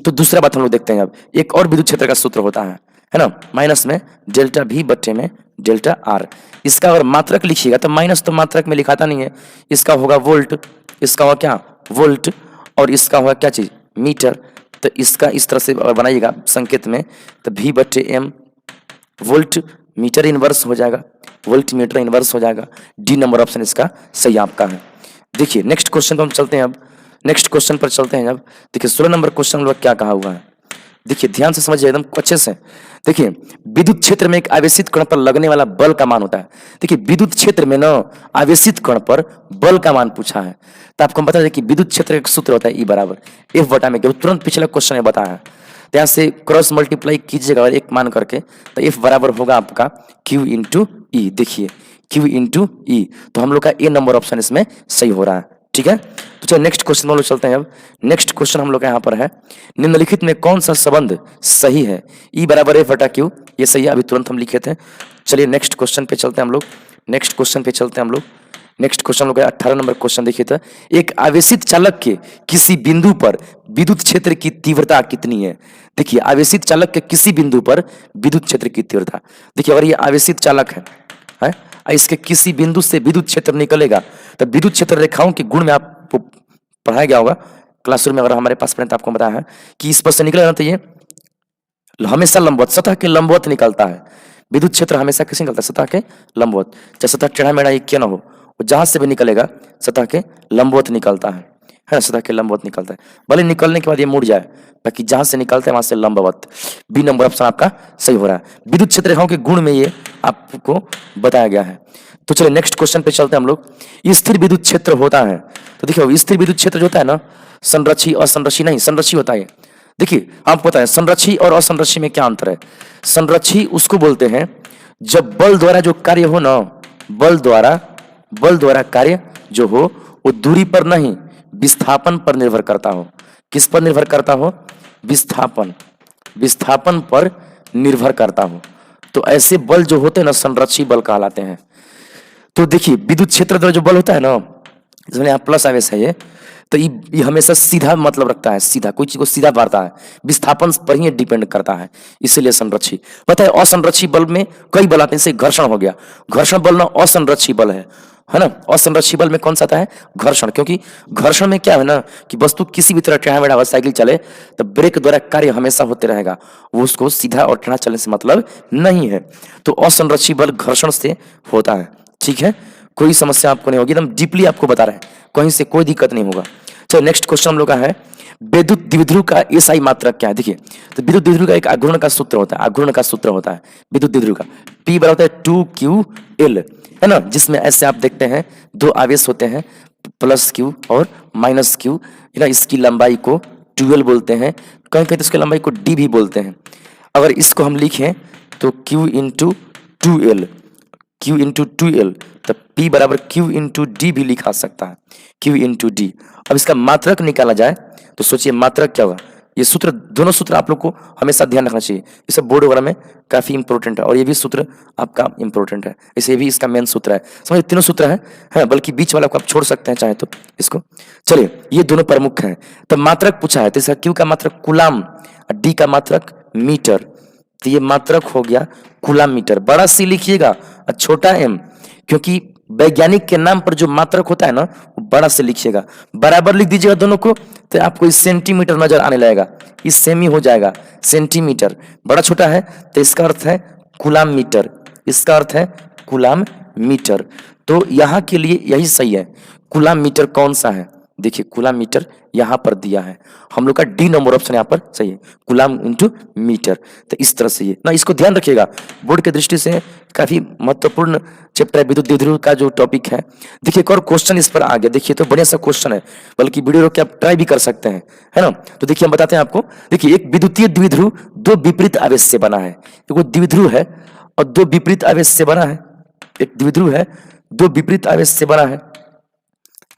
तो दूसरा बात हम लोग देखते हैं, अब एक और विद्युत क्षेत्र का सूत्र होता है ना, माइनस में डेल्टा V बटे में डेल्टा R। इसका अगर मात्रक लिखिएगा तो माइनस तो मात्रक में लिखाता नहीं है, इसका होगा वोल्ट, इसका होगा क्या वोल्ट, और इसका होगा क्या चीज मीटर। तो इसका इस तरह से बनाइएगा संकेत में, तो V बटे M वोल्ट मीटर इनवर्स हो जाएगा, वोल्ट मीटर इनवर्स हो जाएगा। डी नंबर ऑप्शन इसका सही आपका है। देखिए नेक्स्ट क्वेश्चन पर हम चलते हैं, अब नेक्स्ट क्वेश्चन पर चलते हैं। अब देखिए 16 नंबर क्वेश्चन हम लोग क्या कहा हुआ है, देखिए ध्यान से समझिए एकदम अच्छे से। देखिए विद्युत क्षेत्र में एक आवेशित कण पर लगने वाला बल का मान होता है। देखिए विद्युत क्षेत्र में ना आवेशित कण पर बल का मान पूछा है, तो आपको बता दें कि विद्युत क्षेत्र एक सूत्र होता है E बराबर F बटा में, तुरंत पिछला क्वेश्चन में बताया है, यहाँ से क्रॉस मल्टीप्लाई कीजिएगा और एक मान करके, तो F बराबर होगा आपका Q इंटू E। देखिए Q इंटू E, तो हम लोग का A नंबर ऑप्शन इसमें सही हो रहा है, ठीक है। तो चलिए नेक्स्ट क्वेश्चन हम लोग चलते हैं। अब नेक्स्ट क्वेश्चन हम लोग का यहाँ पर है, निम्नलिखित में कौन सा संबंध सही है, E बराबर F बटा Q, ये सही है, अभी तुरंत हम लिखे थे। चलिए नेक्स्ट क्वेश्चन पे चलते हैं हम लोग, नेक्स्ट क्वेश्चन पे चलते हैं हम लोग। नेक्स्ट क्वेश्चन हम लोग 18 नंबर क्वेश्चन देखिए, तो एक आवेशित चालक के किसी बिंदु पर विद्युत क्षेत्र की तीव्रता कितनी है। देखिए आवेशित चालक के किसी बिंदु पर विद्युत क्षेत्र की तीव्रता, देखिए अगर ये आवेशित चालक है इसके किसी बिंदु से विद्युत क्षेत्र निकलेगा, तो विद्युत क्षेत्र रेखाओं के गुण में आपको पढ़ाया गया होगा क्लासरूम में, अगर हमारे पास पढ़े तो आपको बताया है कि इस पर से निकलेगा तो ये हमेशा लंबवत, सतह के लंबवत निकलता है। विद्युत क्षेत्र हमेशा किसे निकलता है, सतह के लंबवत, चाहे सतह टेढ़ा मेढ़ा ये क्यों ना हो, जहां से भी निकलेगा सतह के लंबवत निकलता है है ना, सतह के लंबवत निकलता है, भले निकलने के बाद ये मुड़ जाए, बाकी जहां से निकलता है वहां से लंबवत। बी नंबर ऑप्शन आपका सही हो रहा है। विद्युत क्षेत्र रेखाओं के गुण में ये आपको बताया गया है। तो चलिए नेक्स्ट क्वेश्चन पे चलते हैं हम लोग। स्थिर विद्युत क्षेत्र होता है, तो देखिए स्थिर विद्युत क्षेत्र जो होता है ना, संरक्षी असंरक्षी नहीं, संरक्षी होता है। देखिए आपको पता है संरक्षी और असंरक्षी में क्या अंतर है। संरक्षी उसको बोलते हैं जब बल द्वारा जो कार्य हो ना, बल द्वारा कार्य जो हो वो दूरी पर नहीं विस्थापन पर निर्भर करता हो। किस पर निर्भर करता हो? विस्थापन पर निर्भर करता हो। तो ऐसे बल जो होते हैं ना संरक्षी बल कहलाते हैं। तो देखिए विद्युत क्षेत्र द्वारा जो बल होता है ना, जिसमें यहाँ प्लस आवेश है ये, तो ये हमेशा सीधा मतलब रखता है, सीधा कोई चीज को सीधा मारता है, विस्थापन पर ही डिपेंड करता है, इसीलिए संरक्षी। पता है असंरक्षी बल में कई बल आते हैं, जैसे घर्षण हो गया, घर्षण बल ना असंरक्षी बल है ना। असंरक्षी बल में कौन सा आता है? घर्षण। क्योंकि घर्षण में क्या है ना कि वस्तु किसी भी तरह टेढ़ा मेढ़ा साइकिल चले तो ब्रेक द्वारा कार्य हमेशा होते रहेगा, वो उसको सीधा और टेढ़ा चलने से मतलब नहीं है। तो असंरक्षी बल घर्षण से होता है, ठीक है। कोई समस्या आपको नहीं होगी, एकदम डीपली आपको बता रहे हैं, कहीं से कोई दिक्कत नहीं होगा। चलो नेक्स्ट क्वेश्चन हम लोग का है विद्युत द्विध्रुव का एसआई मात्रक क्या है। देखिए तो विद्युत द्विध्रुव का एक आघूर्ण का सूत्र होता है, आघूर्ण का सूत्र होता है विद्युत द्विध्रुव का, P बराबर होता है 2QL, है ना, जिसमें ऐसे आप देखते हैं दो आवेश होते हैं प्लस Q और माइनस Q, है ना। इसकी लंबाई को 2L बोलते हैं, कहीं कहीं तो इसकी लंबाई को D भी बोलते हैं। अगर इसको हम लिखें तो Q into 2L, Q into 2L, तो P बराबर Q इंटू D भी लिखा सकता है, Q इंटू D। अब इसका मात्रक निकाला जाए तो सोचिए मात्रक क्या होगा। ये सूत्र, दोनों सूत्र आप लोग को हमेशा ध्यान रखना चाहिए, ये सब बोर्ड वगैरह में काफी इंपॉर्टेंट है, और ये भी सूत्र आपका इंपॉर्टेंट है, इसे भी इसका मेन सूत्र है। समझ, तीनों सूत्र है, बल्कि बीच वाला को आप छोड़ सकते हैं चाहे तो इसको। चलिए ये दोनों प्रमुख हैं। तो मात्रक पूछा है, तो इसका Q का मात्रक कुलाम और D का मात्रक मीटर। तो ये मात्रक हो गया कुलाम मीटर, बड़ा सी लिखिएगा और छोटा m, क्योंकि वैज्ञानिक के नाम पर जो मात्रक होता है ना वो बड़ा से लिखिएगा, बराबर लिख दीजिएगा दोनों को, तो आपको इस सेंटीमीटर नजर आने लगेगा, इस सेमी हो जाएगा सेंटीमीटर, बड़ा छोटा है तो इसका अर्थ है कुलाम मीटर, इसका अर्थ है कुलाम मीटर। तो यहाँ के लिए यही सही है। कुलाम मीटर कौन सा है? देखिए कुलाम मीटर यहाँ पर दिया है, हम लोग का डी नंबर ऑप्शन यहाँ पर सही है, कुलाम इंटू मीटर। तो इस तरह से ये ना, इसको ध्यान रखिएगा, बोर्ड के दृष्टि से काफी महत्वपूर्ण चैप्टर है विद्युत द्विध्रुव का जो टॉपिक है। देखिए एक और क्वेश्चन इस पर आ गया, देखिए तो बढ़िया सा क्वेश्चन है, बल्कि वीडियो रोक के आप ट्राई भी कर सकते हैं, है ना। तो देखिए हम बताते हैं आपको। देखिए एक विद्युतीय द्विध्रुव दो विपरीत आवेश से बना है, वो द्विध्रुव है और दो विपरीत आवेश से बना है, एक द्विध्रुव है दो विपरीत आवेश से बना है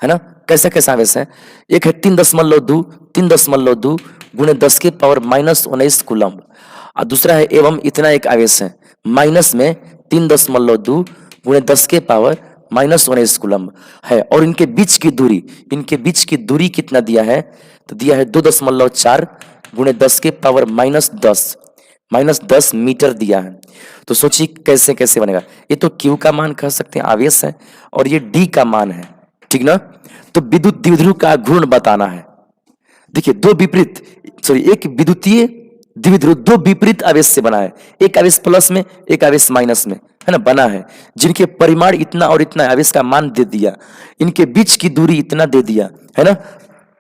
ना। कैसे कैसे आवेश है? एक है 3.2 गुणे 10 के पावर -19 कूलम्ब, और दूसरा है एवं इतना एक आवेश है माइनस में 3.2 गुणे 10 के पावर -19 कूलम्ब है, और इनके बीच की दूरी कितना दिया है? तो दिया है 2.4 गुणे 10 के पावर -10 मीटर दिया है। तो सोचिए कैसे कैसे बनेगा। ये तो Q का मान कह सकते हैं, आवेश है, और ये D का मान है, ठीक ना। तो विद्युत द्विध्रुव का घूर्ण बताना है। देखिए एक विद्युतीय द्विध्रुव दो विपरीत आवेश से बना है, एक आवेश प्लस में एक आवेश माइनस में, है ना, बना है, जिनके परिमाण इतना और इतना आवेश का मान दे दिया, इनके बीच की दूरी इतना दे दिया, है ना।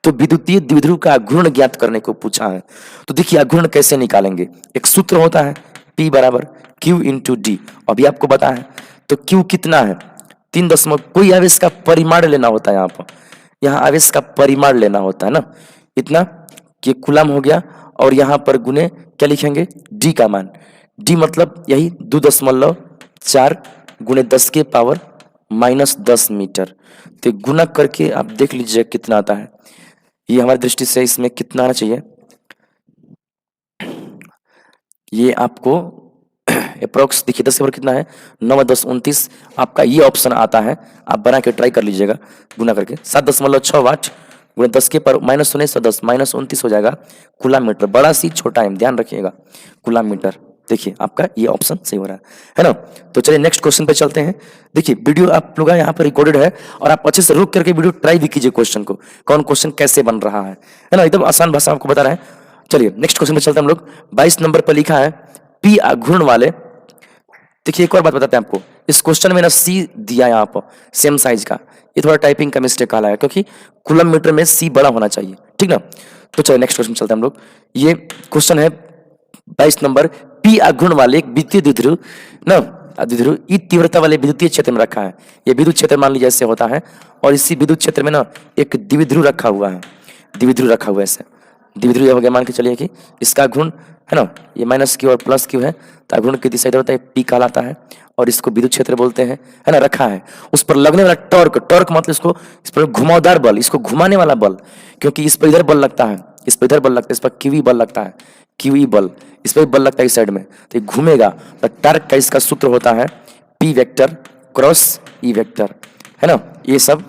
तो विद्युतीय द्विध्रुव का घूर्ण ज्ञात करने को पूछा है। तो देखिए घूर्ण कैसे निकालेंगे, एक सूत्र होता है P बराबर Q इंटू D, अभी आपको बता है। तो Q कितना है? 3 कोई आवेश का परिमाण लेना होता है, यहाँ आवेश का परिमाण लेना होता है ना, इतना कि कूलम हो गया, और यहाँ पर गुने क्या लिखेंगे? D का मान, D मतलब यही 2.4 गुणे 10 के पावर -10 मीटर। तो गुना करके आप देख लीजिए कितना आता है, ये हमारी दृष्टि से इसमें कितना आना चाहिए, ये आपको अप्रोक्स देखिए 10 के पावर कितना है, 9 10 29, आपका ये ऑप्शन आता है, आप बना के ट्राई कर लीजिएगा गुना करके। 7.6 वाट गुणे 10 के पावर -19 और 10 -29 हो जाएगा कूलम मीटर, बड़ा सी छोटा है, ध्यान रखिएगा कूलम मीटर। देखिए आपका ये ऑप्शन सही हो रहा है ना। तो चलिए नेक्स्ट क्वेश्चन पे चलते हैं। देखिए वीडियो आप लोग यहाँ पर रिकॉर्डेड है, और आप अच्छे से रुक करके वीडियो ट्राई भी कीजिए, क्वेश्चन को कौन क्वेश्चन कैसे बन रहा है ना, एकदम आसान भाषा आपको बता रहा है। चलिए नेक्स्ट क्वेश्चन पे चलते हैं हम लोग। 22 नंबर पर लिखा है P घूर्ण वाले, देखिए एक और बात बताते हैं आपको, इस क्वेश्चन में ना सी दिया है यहाँ पर सेम साइज का, ये थोड़ा टाइपिंग का मिस्टेक आया है क्योंकि कूलम मीटर में सी बड़ा होना चाहिए, ठीक ना। तो चलिए नेक्स्ट क्वेश्चन चलते हैं हम लोग। ये क्वेश्चन है 22 नंबर। पी आघूर्ण वाले एक विद्युत द्विध्रुव ना द्विध्रुव ई तीव्रता वाले विद्युतीय क्षेत्र में रखा है। ये विद्युत क्षेत्र मान लीजिए ऐसे होता है और इसी विद्युत क्षेत्र में ना एक द्विध्रुव रखा हुआ है, द्विध्रुव रखा हुआ है ऐसे। द्विध्रुव ये हो गया, मान के चलिए कि इसका घूर्ण है ना, ये माइनस क्यू और प्लस क्यू है, तो आघूर्ण की दिशा इधर होता है, पी कहलाता है और इसको विद्युत क्षेत्र बोलते हैं, है ना, रखा है। उस पर लगने वाला टॉर्क, टॉर्क मतलब इसको इस पर घुमावदार बल, इसको घुमाने वाला बल, क्योंकि इस पर इधर बल लगता है, इस पर इधर बल लगता है, इस पर क्यूई बल लगता है, क्यूई बल, इस पर बल लगता है इस साइड में, तो ये घूमेगा। तो टॉर्क का इसका सूत्र होता है P vector cross E vector, है ना। ये सब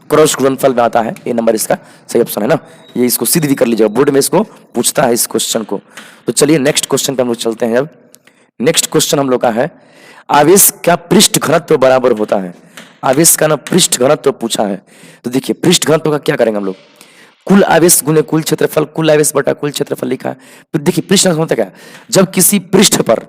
क्रॉस गुणनफल में आता है, ये नंबर इसका सही ऑप्शन है ना। ये इसको सिद्ध भी कर लीजिएगा, बोर्ड में इसको पूछता है इस क्वेश्चन को। तो चलिए नेक्स्ट क्वेश्चन पे हम लोग चलते हैं। अब नेक्स्ट क्वेश्चन हम लोग का है, आवेश का पृष्ठ घनत्व बराबर होता है। आवेश का ना पृष्ठ घनत्व पूछा है, तो देखिए पृष्ठ घनत्व का क्या करेंगे हम लोग, कुल आवेश गुने कुल क्षेत्रफल, कुल आवेश बटा कुल क्षेत्रफल लिखा है। फिर देखिए पृष्ठ घनत्व क्या है, जब किसी पृष्ठ पर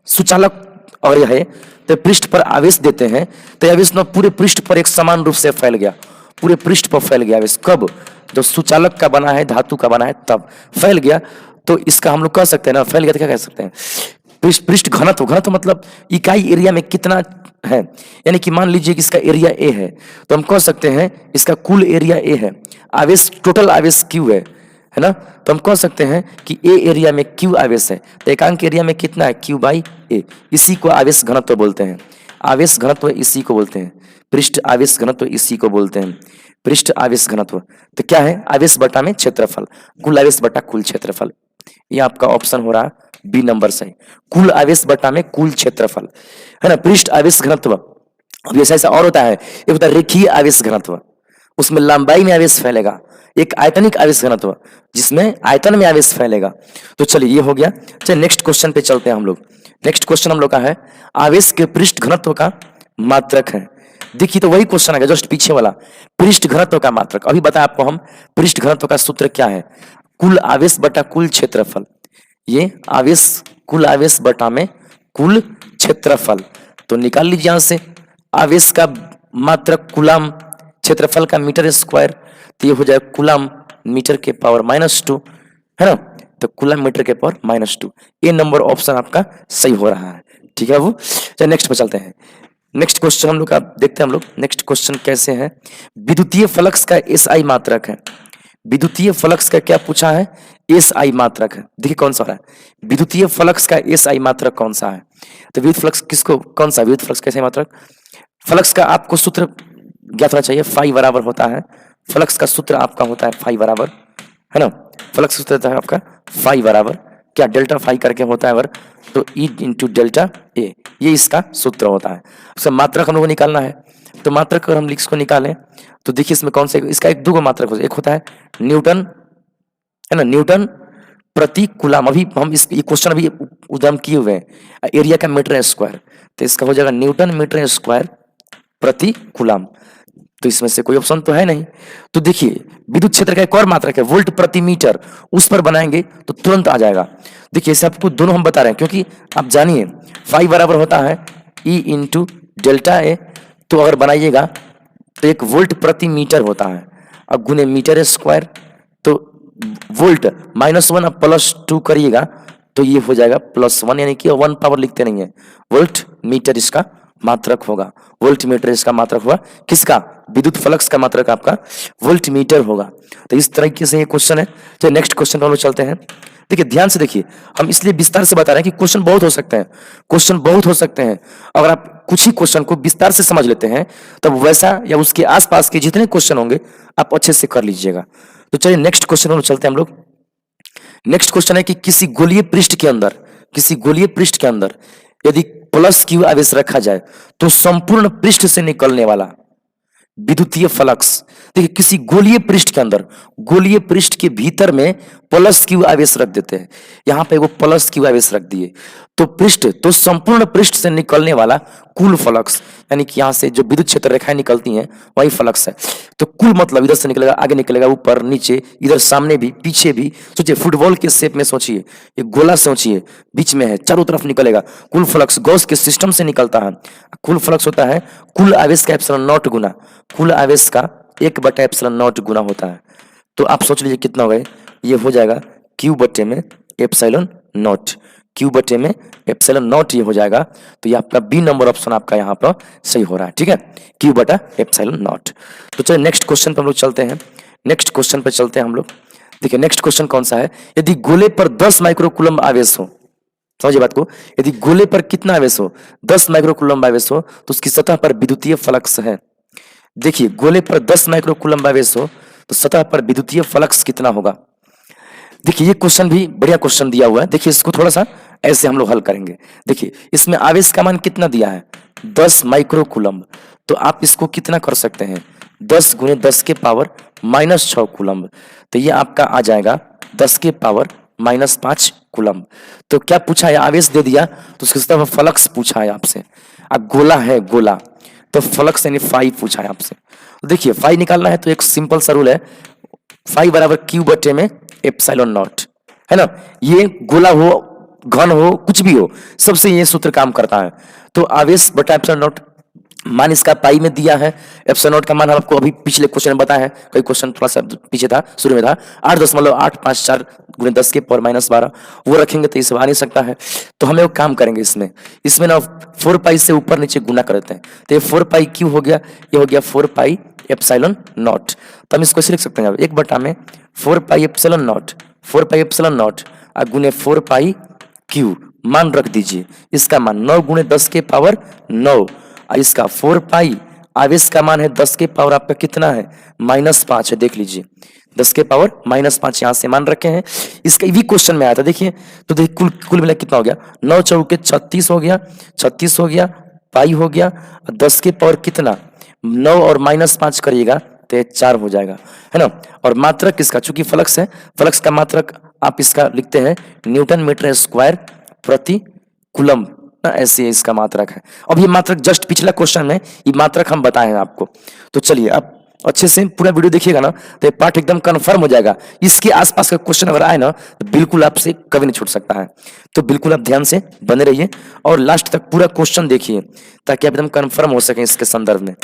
सुचालक और यह है तो पृष्ठ पर आवेश देते हैं, तो आवेश ना पूरे पृष्ठ पर एक समान रूप से फैल गया, पूरे पृष्ठ पर फैल गया आवेश। कब, जो सुचालक का बना है, धातु का बना है, तब फैल गया। तो इसका हम लोग कह सकते हैं ना, फैल गया तो क्या कह सकते हैं, पृष्ठ घनत्व। घनत्व मतलब इकाई एरिया में कितना है, यानी कि मान लीजिए कि इसका एरिया ए है, तो हम कह सकते हैं इसका कुल एरिया ए है, आवेश टोटल आवेश क्यू है ना, तो हम कह सकते हैं कि ए एरिया में क्यू आवेश है, तो एकांक एरिया में कितना है, क्यू बाई ए। इसी को आवेश घनत्व बोलते हैं, आवेश घनत्व इसी को बोलते हैं, पृष्ठ आवेश घनत्व इसी को बोलते हैं, पृष्ठ आवेश घनत्व। तो क्या है, आवेश बटा में क्षेत्रफल, कुल आवेश बटा कुल क्षेत्रफल। ये आपका ऑप्शन हो रहा है बी नंबर से, कुल आवेश बटा में कुल क्षेत्रफल, है ना। पृष्ठ आवेश घनत्व, अब ऐसा ऐसा और होता है, एक होता है रेखीय आवेश घनत्व, उसमें लंबाई में आवेश फैलेगा, एक आयतनिक आवेश घनत्व जिसमें आयतन में आवेश फैलेगा। तो चलिए ये हो गया। चलिए नेक्स्ट क्वेश्चन पे चलते हैं हम लोग। नेक्स्ट क्वेश्चन हम लोग का है, आवेश के पृष्ठ घनत्व का मात्रक है। देखिए तो वही क्वेश्चन है जस्ट पीछे वाला, पृष्ठ घनत्व का मात्रक। अभी बताया आपको हम पृष्ठ घनत्व का सूत्र क्या है, कुल आवेश बटा कुल क्षेत्रफल। ये आवेश, कुल आवेश बटा में कुल क्षेत्रफल, तो निकाल लीजिए यहां से आवेश का मात्रक कूलम, क्षेत्रफल का मीटर स्क्वायर, तो ये हो जाए कूलम मीटर के पावर -2, है ना, तो कूलम मीटर के पावर -2। ये नंबर ऑप्शन आपका सही हो रहा है, ठीक है। वो चलिए नेक्स्ट पे चलते हैं। नेक्स्ट क्वेश्चन हम लोग का देखते हैं हम लोग। नेक्स्ट क्वेश्चन कैसे है, विद्युतीय फ्लक्स का एसआई मात्रक है। विद्युतीय फ्लक्स का क्या पूछा है, एसआई मात्रक है। देखिए कौन सा हो रहा है, विद्युतीय फ्लक्स का एसआई मात्रक कौन सा है, तो विद्युत फ्लक्स किसको, कौन सा विद्युत फ्लक्स का एसआई मात्रक, फ्लक्स का आपको सूत्र ज्ञात होना चाहिए, फाई बराबर होता है, फ्लक्स का सूत्र आपका होता है फाई बराबर, है ना, फ्लक्स सूत्र होता है आपका फाई बराबर क्या, डेल्टा फाई करके होता है वर, तो ई इंटू डेल्टा ए, ये इसका सूत्र होता है। उसका मात्रक हम लोग को निकालना है, तो मात्रक अगर हम इसको निकालें तो देखिए इसमें कौन से, इसका एक दो मात्रक होता है, एक होता है न्यूटन, है ना, न्यूटन प्रति कूलम। अभी हम इस ये क्वेश्चन अभी उदाहरण किए हुए हैं, एरिया का मीटर स्क्वायर, तो इसका हो जाएगा न्यूटन मीटर स्क्वायर प्रति कूलम। तो इसमें से कोई ऑप्शन तो है नहीं। तो देखिए विद्युत क्षेत्र का एक और मात्रक है वोल्ट प्रति मीटर, उस पर बनाएंगे तो तुरंत आ जाएगा। देखिए इसे आपको दोनों हम बता रहे हैं क्योंकि आप जानिए फाई बराबर होता है ई इंटू डेल्टा ए, तो अगर बनाइएगा तो एक वोल्ट प्रति मीटर होता है, अब गुने मीटर स्क्वायर, तो वोल्ट -1 अब +2 करिएगा तो ये हो जाएगा +1, यानी कि 1 पावर लिखते नहीं है, वोल्ट मीटर इसका मात्रक होगा, वोल्ट मीटर इसका मात्रक होगा, किसका, विद्युत फ्लक्स का मात्रक आपका वोल्ट मीटर होगा। तो इस तरीके से ये क्वेश्चन है। चलिए नेक्स्ट क्वेश्चन पर हम लोग चलते हैं। देखिए ध्यान से देखिए, हम इसलिए विस्तार से बता रहे हैं कि क्वेश्चन बहुत हो सकते हैं, क्वेश्चन बहुत हो सकते हैं। अगर आप कुछ ही क्वेश्चन को विस्तार से समझ लेते हैं तब वैसा या उसके आसपास के जितने क्वेश्चन होंगे आप अच्छे से कर लीजिएगा। तो चलिए नेक्स्ट क्वेश्चन पर चलते हैं हम लोग। नेक्स्ट क्वेश्चन है कि किसी गोलीय पृष्ठ के अंदर, किसी गोलीय पृष्ठ के अंदर यदि +q आवेश रखा जाए तो संपूर्ण पृष्ठ से निकलने वाला विद्युतीय फ्लक्स, देखिए किसी गोलीय पृष्ठ के अंदर, गोलीय पृष्ठ के भीतर में +q आवेश रख देते हैं, यहां पे वो +q आवेश रख दिए, तो पृष्ठ, तो संपूर्ण पृष्ठ से निकलने वाला कुल फ्लक्स, यानी कि यहाँ से जो विद्युत क्षेत्र रेखाएं निकलती हैं वही फ्लक्स है। तो कुल मतलब इधर से निकलेगा, आगे निकलेगा, ऊपर नीचे, इधर सामने भी पीछे भी। सोचिए फुटबॉल के शेप में सोचिए, एक गोला सोचिए, बीच में है, चारों तरफ निकलेगा। कुल फ्लक्स गॉस के सिस्टम से निकलता है। कुल फ्लक्स होता है कुल आवेश का एप्सिलॉन नॉट गुना, कुल आवेश का 1/एप्सिलॉन नॉट गुना होता है। तो आप सोच लीजिए कितना हो गए, ये हो जाएगा क्यू बटे में एप्सिलॉन नॉट, क्यू बटे में एप्सिलॉन नॉट ये हो जाएगा। तो ये आपका बी नंबर ऑप्शन आपका यहाँ पर सही हो रहा है, ठीक है, क्यू बटा एप्सिलॉन नॉट। तो चलिए नेक्स्ट क्वेश्चन पर हम लोग चलते हैं, नेक्स्ट क्वेश्चन पे चलते हैं हम लोग। देखिए नेक्स्ट क्वेश्चन कौन सा है, यदि गोले पर 10 माइक्रोकूलम्ब आवेश हो, समझिए बात को, यदि गोले पर कितना आवेश हो, 10 माइक्रोकूलम्ब आवेश हो, तो उसकी सतह पर विद्युतीय फ्लक्स है। देखिए गोले पर 10 माइक्रोकूलम्ब आवेश हो तो सतह पर विद्युतीय फ्लक्स कितना होगा। देखिए ये क्वेश्चन भी बढ़िया क्वेश्चन दिया हुआ है। देखिए इसको थोड़ा सा ऐसे हम लोग हल करेंगे। देखिए इसमें आवेश का मान कितना दिया है, 10 माइक्रोकूलम्ब। तो आप इसको कितना कर सकते हैं, 10 गुणे 10 के पावर -6 कूलम्ब। तो ये आपका आ जाएगा 10 के पावर -5 कूलम्ब। तो क्या पूछा है, आवेश दे दिया तो उसके सतह पर फ्लक्स पूछा है आपसे। अब गोला है, गोला तो फ्लक्स यानी फाई पूछा है आपसे। तो देखिए फाई निकालना है तो एक सिंपल सा रूल है, फाई बराबर क्यू बटे में एप्सिलॉन नॉट, है ना। ये गोला हो, घन हो, कुछ भी हो, सबसे ये सूत्र काम करता है। तो आवेश बटा एप्सिलॉन नॉट, मान इसका पाई में दिया है, एप्सिलॉन नॉट का मान हम आपको अभी पिछले क्वेश्चन में बताया है, कई क्वेश्चन थोड़ा सा पीछे था, शुरू में था 8.854 गुणे 10 के पावर -12, वो रखेंगे तो इसे आ नहीं सकता है। तो हमें वो काम करेंगे इसमें, इसमें ना 4 पाई से ऊपर नीचे गुना कर देते हैं। तो ये 4 पाई क्यू हो गया, ये हो गया 4 पाई एप्सिलॉन नॉट। तो हम इसको ऐसे लिख सकते हैं, 1/4 pi epsilon not, 4 pi epsilon not गुने 4 पाई क्यू, मान रख दीजिए, इसका मान 9 गुणे 10 के पावर 9, इसका 4 पाई, आवेश का मान है 10 के पावर आपका कितना है -5 है, देख लीजिए 10 के पावर -5 यहां से मान रखे हैं। इसका भी क्वेश्चन में आया था, देखिए तो देखिए कुल मिला कितना हो गया, 9 चौके 36 हो गया, 36 हो गया, पाई हो गया, 10 के पावर कितना 9 और -5 करिएगा तो 4 हो जाएगा, है ना। और मात्रक इसका, चूंकि फ्लक्स है, फ्लक्स का मात्रक आप इसका लिखते हैं न्यूटन मीटर स्क्वायर प्रति कूलम्ब, ऐसे इसका मात्रक है। अब ये मात्रक जस्ट पिछला क्वेश्चन में ये मात्रक हम बताए हैं आपको। तो चलिए अब अच्छे से पूरा वीडियो देखिएगा ना तो ये पाठ एकदम कंफर्म हो जाएगा। इसके आसपास का क्वेश्चन अगर आए ना तो बिल्कुल आपसे कभी नहीं छूट सकता है। तो बिल्कुल आप ध्यान से बने रहिए और लास्ट तक पूरा क्वेश्चन देखिए ताकि आप एकदम कंफर्म हो सके इसके संदर्भ में।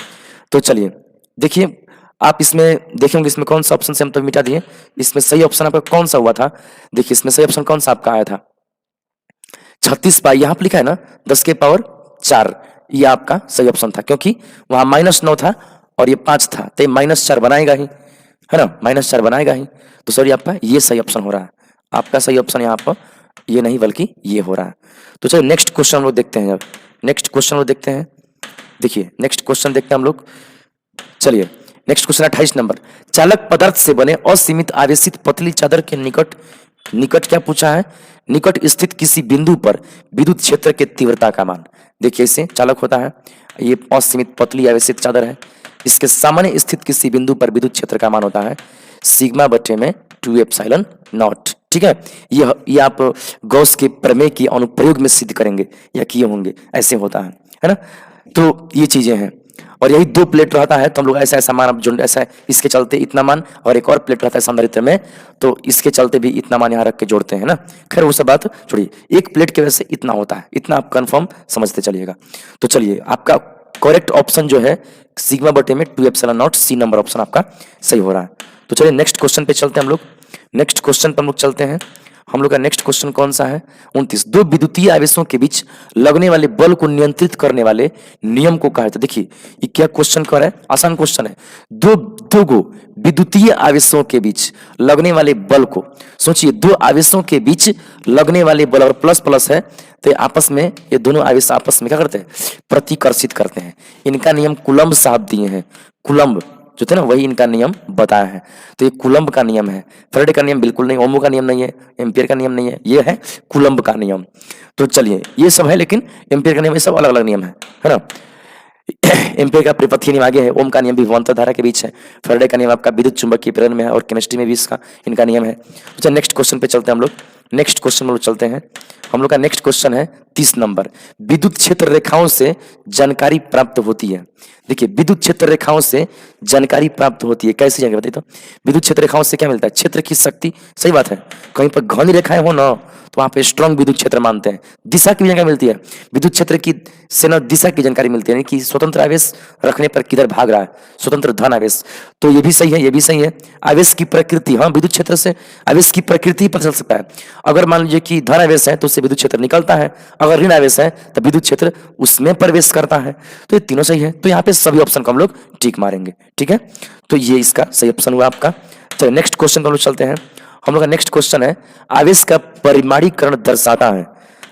तो चलिए देखिए, आप इसमें देखेंगे इसमें कौन सा ऑप्शन से हम तो मिटा दिए, इसमें सही ऑप्शन आपका कौन सा हुआ था। देखिए इसमें सही ऑप्शन कौन सा आपका आया था, 36 पाई, यहाँ पे लिखा है ना 10 के पावर 4, ये आपका सही ऑप्शन था, क्योंकि वहां -9 था और ये 5 था, तो -4 बनाएगा ही, है ना, -4 बनाएगा ही। तो सॉरी आपका ये सही ऑप्शन हो रहा है, आपका सही ऑप्शन यहाँ पर ये नहीं बल्कि ये हो रहा है। तो चलिए नेक्स्ट क्वेश्चन हम लोग देखते हैं, अब नेक्स्ट क्वेश्चन लोग देखते हैं। देखिए नेक्स्ट क्वेश्चन देखते हैं हम लोग। चलिए नेक्स्ट क्वेश्चन 28 नंबर, चालक पदार्थ से बने असीमित आवेशित पतली चादर के निकट, निकट क्या पूछा है, निकट स्थित किसी बिंदु पर विद्युत क्षेत्र के तीव्रता का मान। देखिए इसे चालक होता है, ये असीमित पतली आवेशित चादर है, इसके सामान्य स्थित किसी बिंदु पर विद्युत क्षेत्र का मान होता है सिग्मा बटे में 2 एप्सिलॉन नॉट, ठीक है। ये आप गॉस के प्रमेय की अनुप्रयोग में सिद्ध करेंगे या किए होंगे, ऐसे होता है ना। तो ये चीजें हैं, और यही 2 प्लेट रहता है तो हम लोग ऐसा ऐसा मान, जो ऐसा इसके चलते इतना मान, और एक और प्लेट रहता है संधारित्र में तो इसके चलते भी इतना मान यहाँ रख के जोड़ते हैं ना। खैर वो सब बात छोड़िए, एक प्लेट के वजह से इतना होता है, इतना आप कंफर्म समझते चलिएगा। तो चलिए आपका करेक्ट ऑप्शन जो है सिग्मा बटे में 2 epsilon naught, C number option आपका सही हो रहा है। तो चलिए नेक्स्ट क्वेश्चन पे चलते हैं हम लोग, नेक्स्ट क्वेश्चन पर हम लोग चलते हैं। हम लोग का नेक्स्ट क्वेश्चन कौन सा है, 29, 2 विद्युतीय आवेशों के बीच लगने वाले बल को नियंत्रित करने वाले नियम को कहा जाता है। देखिए ये क्या क्वेश्चन कर रहा है, आसान क्वेश्चन है। दो गो विद्युतीय आवेशों के बीच लगने वाले बल को, सोचिए 2 आवेशों के बीच लगने वाले बल, और प्लस प्लस है तो आपस में ये दोनों आवेश आपस में क्या करते हैं, प्रतिकर्षित करते हैं। इनका नियम कूलम्ब साहब दिए हैं, कूलम्ब जो थे ना वही इनका नियम बताया है। तो ये कूलम्ब का नियम है, फैराडे का नियम बिल्कुल नहीं, ओमो का नियम नहीं है, एम्पियर का नियम नहीं है, ये है कूलम्ब का नियम। तो चलिए ये सब है, लेकिन एम्पियर का नियम ये सब अलग अलग नियम है ना। एम्पियर का परिपथीय नियम आगे है, ओम का नियम भी विभवांतर धारा के बीच है, फैराडे का नियम आपका विद्युत चुंबकीय प्रेरण में है, और केमिस्ट्री में भी इसका इनका नियम है। तो नेक्स्ट क्वेश्चन पे चलते हैं हम लोग। नेक्स्ट क्वेश्चन में लोग चलते हैं। हम लोग का नेक्स्ट क्वेश्चन है 30 नंबर। विद्युत क्षेत्र रेखाओं से जानकारी प्राप्त होती है। देखिए, विद्युत क्षेत्र रेखाओं से जानकारी प्राप्त होती है, कैसी जानकारी बताइए तो। विद्युत क्षेत्र रेखाओं से क्या मिलता है? क्षेत्र की शक्ति। सही बात है, कहीं पर घनी रेखाएं हो ना तो वहां पे स्ट्रॉन्ग विद्युत क्षेत्र मानते हैं। दिशा की भी जानकारी मिलती है, विद्युत क्षेत्र की से ना दिशा की जानकारी मिलती है, यानी कि स्वतंत्र आवेश रखने पर किधर भाग रहा है, स्वतंत्र धन आवेश। तो ये भी सही है, ये भी सही है। आवेश की प्रकृति, हाँ, विद्युत क्षेत्र से आवेश की प्रकृति पता चल सकता है। अगर मान लीजिए कि धन आवेश है तो उससे विद्युत क्षेत्र निकलता है, अगर ऋण आवेश है तो विद्युत क्षेत्र उसमें प्रवेश करता है। तो ये तीनों सही है, तो यहाँ पे सभी ऑप्शन को हम लोग टिक मारेंगे। ठीक है, तो ये इसका सही ऑप्शन हुआ आपका। तो नेक्स्ट क्वेश्चन पर हम लोग चलते हैं। हम लोग का नेक्स्ट क्वेश्चन है, आवेश का परिमाणीकरण दर्शाता है।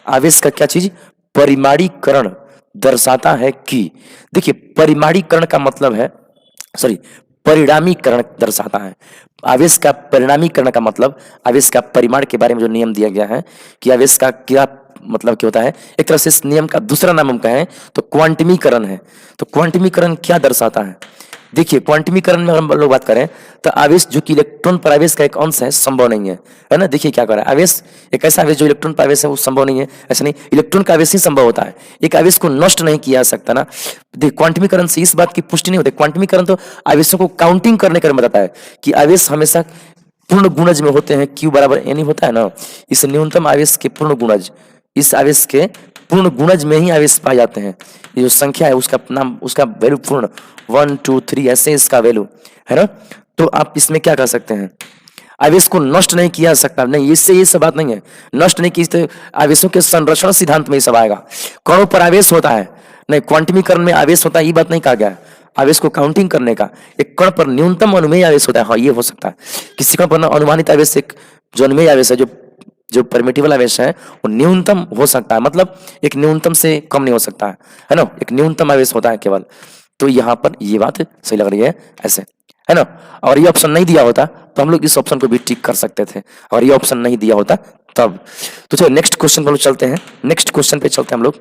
आवेश का क्या चीज? परिमाणीकरण दर्शाता है कि। देखिए, परिमाणीकरण का मतलब है, सॉरी, परिणामीकरण दर्शाता है। आवेश का परिणामीकरण का मतलब आवेश का परिमाण के बारे में जो नियम दिया गया है कि आवेश का क्या मतलब क्या होता है, एक तरह से इस नियम का दूसरा नाम हम कहें तो क्वांटमीकरण है। तो क्वांटमीकरण क्या दर्शाता है? देखिए, क्वांटमीकरण में हम लोग बात करें तो आवेश जो कि इलेक्ट्रॉन पर आवेश का एक अंश है, संभव नहीं है ना। देखिए क्या कर रहा है, आवेश एक ऐसा आवेश जो इलेक्ट्रॉन पर आवेश है वो संभव नहीं है, ऐसा नहीं, इलेक्ट्रॉन का आवेश ही संभव होता है। एक आवेश को नष्ट नहीं किया जा सकता ना। देखिए, क्वांटमीकरण से इस बात की पुष्टि नहीं होती। क्वांटमीकरण तो आवेशों को काउंटिंग करने का बताता है कि आवेश हमेशा पूर्ण गुणज में होते हैं, Q बराबर N होता है ना। इस न्यूनतम आवेश के पूर्ण गुणज, इस आवेश के पूर्ण गुणज में ही आवेश पाए जाते हैं। ये जो संख्या है उसका नाम, उसका वैल्यू पूर्ण 1 2 3 ऐसे इसका वैल्यू है ना। तो आप इसमें क्या कर सकते हैं, आवेश को नष्ट नहीं किया जा सकता। नहीं, इससे ये सब बात नहीं है, नष्ट नहीं की तो आवेशों के संरक्षण सिद्धांत में ये सब आएगा। कणों पर आवेश होता है, नहीं, क्वांटमीकरण में आवेश होता है, ये बात नहीं कहा गया है। आवेश को काउंटिंग करने का, एक कण पर न्यूनतम अनुमेय आवेश होता है, हाँ ये हो सकता है। किसी कण पर अनुमानित आवेश, एक जो अनुमेय आवेश है, जो परमिटिबल आवेश है वो न्यूनतम हो सकता है, मतलब एक न्यूनतम से कम नहीं हो सकता है ना। एक न्यूनतम आवेश होता है केवल। तो यहाँ पर ये बात सही लग रही है ऐसे, है ना। और ये ऑप्शन नहीं दिया होता तो हम लोग इस ऑप्शन को भी टिक कर सकते थे, और ये ऑप्शन नहीं दिया होता तब। तो चलो नेक्स्ट क्वेश्चन पर चलते हैं। नेक्स्ट क्वेश्चन पे चलते हैं हम लोग।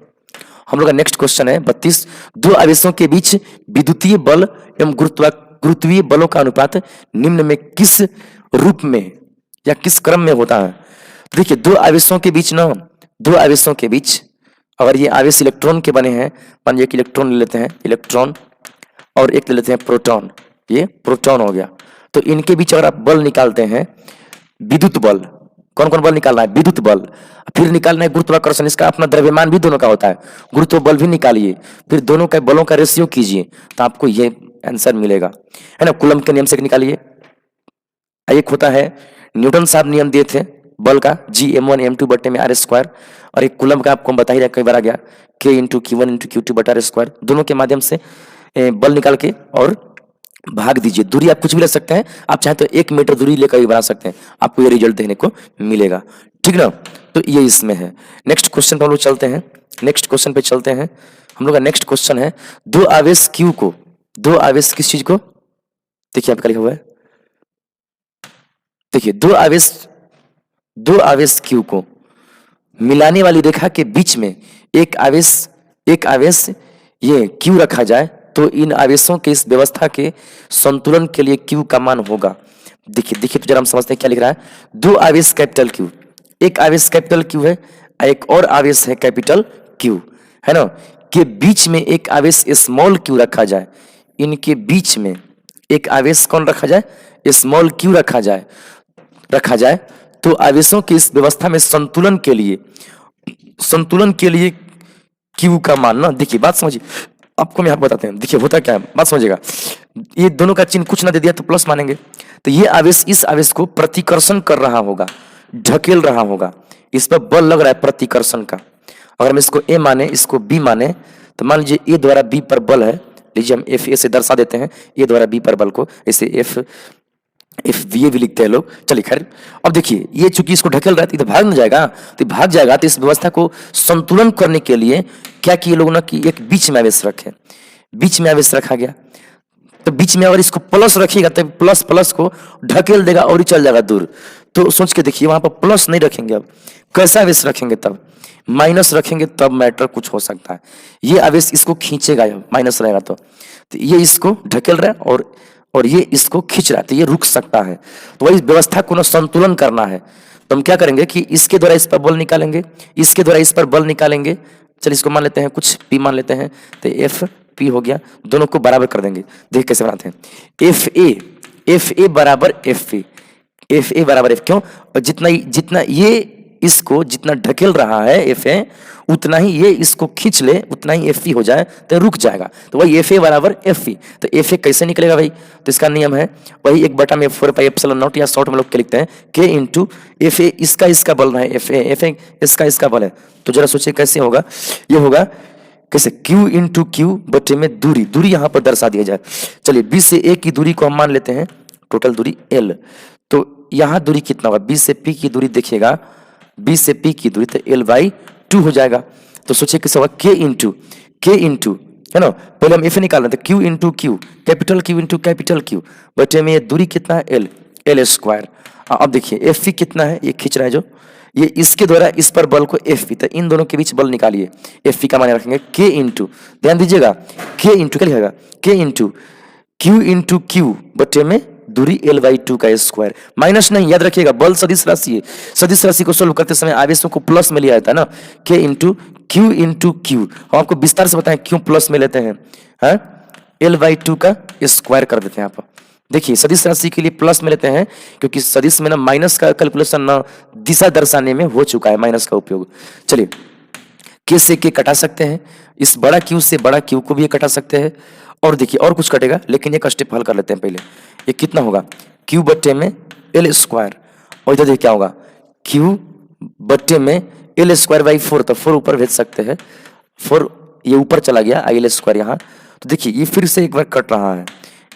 हम लोग का नेक्स्ट क्वेश्चन है 32। दो आवेशों के बीच विद्युतीय बल एवं गुरुत्वीय बलों का अनुपात निम्न में किस रूप में या किस क्रम में होता है? देखिए, दो आवेशों के बीच ना, दो आवेशों के बीच अगर ये आवेश इलेक्ट्रॉन के बने हैं, मान लीजिए कि इलेक्ट्रॉन ले लेते हैं, इलेक्ट्रॉन, और एक ले लेते हैं प्रोटॉन, ये प्रोटॉन हो गया। तो इनके बीच अगर आप बल निकालते हैं, विद्युत बल, कौन कौन बल निकालना है? विद्युत बल, फिर निकालना है गुरुत्वाकर्षण, इसका अपना द्रव्यमान भी दोनों का होता है, गुरुत्व बल भी निकालिए, फिर दोनों का बलों का रेशियो कीजिए तो आपको ये आंसर मिलेगा, है ना। कूलम के नियम से निकालिए। एक होता है न्यूटन साहब नियम दिए थे बल का, G m1 m2 बट्टे में r², और एक कूलम का आपको बता ही रहा, कई बार आ गया K × Q1 × Q2 बटा r²। दोनों के माध्यम से बल निकाल के और भाग दीजिए। दूरी आप कुछ भी ले सकते हैं, आप चाहे तो 1 मीटर दूरी लेकर भी बना सकते हैं, आपको ये रिजल्ट देखने को मिलेगा, ठीक ना। तो ये इसमें है। नेक्स्ट क्वेश्चन पर हम लोग चलते हैं। नेक्स्ट क्वेश्चन पे चलते हैं। हम लोग का नेक्स्ट क्वेश्चन है, दो आवेश Q को, दो आवेश किस चीज को, देखिए आपका लिखा हुआ है, देखिए दो आवेश Q को मिलाने वाली रेखा के बीच में एक आवेश ये Q रखा जाए तो इन आवेशों के इस व्यवस्था के संतुलन के लिए Q का मान होगा। देखिए तो जरा हम समझते हैं क्या लिख रहा है। दो आवेश कैपिटल Q, एक आवेश कैपिटल Q है, एक और आवेश है कैपिटल Q, है ना, के बीच में एक आवेश स्मॉल q रखा जाए। इनके बीच में एक आवेश कौन रखा जाए? स्मॉल q रखा जाए तो आवेशों की इस व्यवस्था में संतुलन के लिए q का मान ना, देखिए बात समझिए, आपको मैं यहाँ बताते हैं। देखिए होता क्या है, बात समझिएगा। ये दोनों का चिन्ह कुछ ना दे दिया तो प्लस मानेंगे, तो ये आवेश इस आवेश को प्रतिकर्षण कर रहा होगा, ढकेल रहा होगा, इस पर बल लग रहा है प्रतिकर्षण का। अगर हम इसको ए माने, इसको बी माने, तो मान लीजिए ए द्वारा बी पर बल है, लीजिए हम एफ ए से दर्शा देते हैं ए द्वारा बी पर बल को, ऐसे एफ ये भी लिखते हैं लोग। चलिए खैर, अब देखिए ये चूंकि इसको ढकेल रहा है तो भाग न जाएगा, तो भाग जाएगा। तो इस व्यवस्था को संतुलन करने के लिए क्या किए लोग ना कि एक बीच में आवेश रखे, बीच में आवेश रखा गया। तो बीच में अगर इसको प्लस रखिएगा तो प्लस को ढकेल देगा और ही चल जाएगा दूर। तो सोच के देखिए, वहां पर प्लस नहीं रखेंगे, अब कैसा आवेश रखेंगे? तब माइनस रखेंगे, तब मैटर कुछ हो सकता है। ये आवेश इसको खींचेगा, माइनस रहेगा तो ये इसको ढकेल रहा है और ये इसको खींच रहा है, तो ये रुक सकता है। तो वही व्यवस्था को ना संतुलन करना है, तो हम क्या करेंगे कि इसके द्वारा इस पर बल निकालेंगे, इसके द्वारा इस पर बल निकालेंगे। चलिए इसको मान लेते हैं, कुछ पी मान लेते हैं, तो एफ पी हो गया, दोनों को बराबर कर देंगे। देखिए कैसे बनाते हैं, एफ ए बराबर एफ ए, एफ ए बराबर एफ, क्यों? और जितना ये इसको जितना ढकेल रहा है एफ ए, उतना ही ये इसको खींच ले, उतना ही एफ ई हो जाए तो रुक जाएगा। तो वही एफ ए बराबर एफ ई। तो एफ ए कैसे निकलेगा भाई? तो इसका नियम है वही 1/4πε0, या शॉर्ट में लोग के लिखते हैं के इंटू एफ ए, इसका बल रहा है एफ ए इसका बल है। तो जरा सोचिए कैसे होगा, ये होगा कैसे, Q इंटू क्यू बटे में दूरी यहाँ पर दर्शा दिया जाए। चलिए B से A की दूरी को हम मान लेते हैं टोटल दूरी L। तो यहाँ दूरी कितना होगा? B से P की दूरी देखिएगा, B से P की दूरी तो L/2 हो जाएगा। तो सोचिए कैसे होगा, K इंटू है ना, पहले हम F निकाल रहे थे, Q into Q, capital Q into capital Q बटे में ये दूरी कितना है L स्क्वायर। अब देखिए F कितना है, ये खींच रहा है जो, ये इसके द्वारा इस पर बल को एफ पी, तो इन दोनों के बीच बल निकालिए। एफ पी का माने रखेंगे के इंटू, ध्यान दीजिएगा, के इंटू क्या लिखेगा, के इंटू क्यू बटे में दूरी L/2 का स्क्वायर। माइनस नहीं, याद रखिएगा बल सदिश राशि है, सदिश राशि को सोल्व करते समय आवेशों को प्लस में लिया जाता है ना। के इंटू क्यू हम आपको विस्तार से बताएं क्यों प्लस में लेते हैं, L/2 का स्क्वायर कर देते हैं। आप देखिए सदिश राशि के लिए प्लस में लेते हैं क्योंकि सदिश में ना माइनस का कैलकुलेशन ना दिशा दर्शाने में हो चुका है, माइनस का उपयोग। चलिए के से के कटा सकते हैं, इस बड़ा क्यू से बड़ा क्यू को भी ये कटा सकते हैं, और देखिए और कुछ कटेगा, लेकिन एक स्टेप हल कर लेते हैं पहले। ये कितना होगा, क्यू बट्टे में L स्क्वायर, और इधर देखिए क्या होगा, क्यू बट्टे में L/4, तो 4 ऊपर भेज सकते हैं, 4 ये ऊपर चला गया L स्क्वायर यहाँ। तो देखिए ये फिर से एक बार कट रहा है,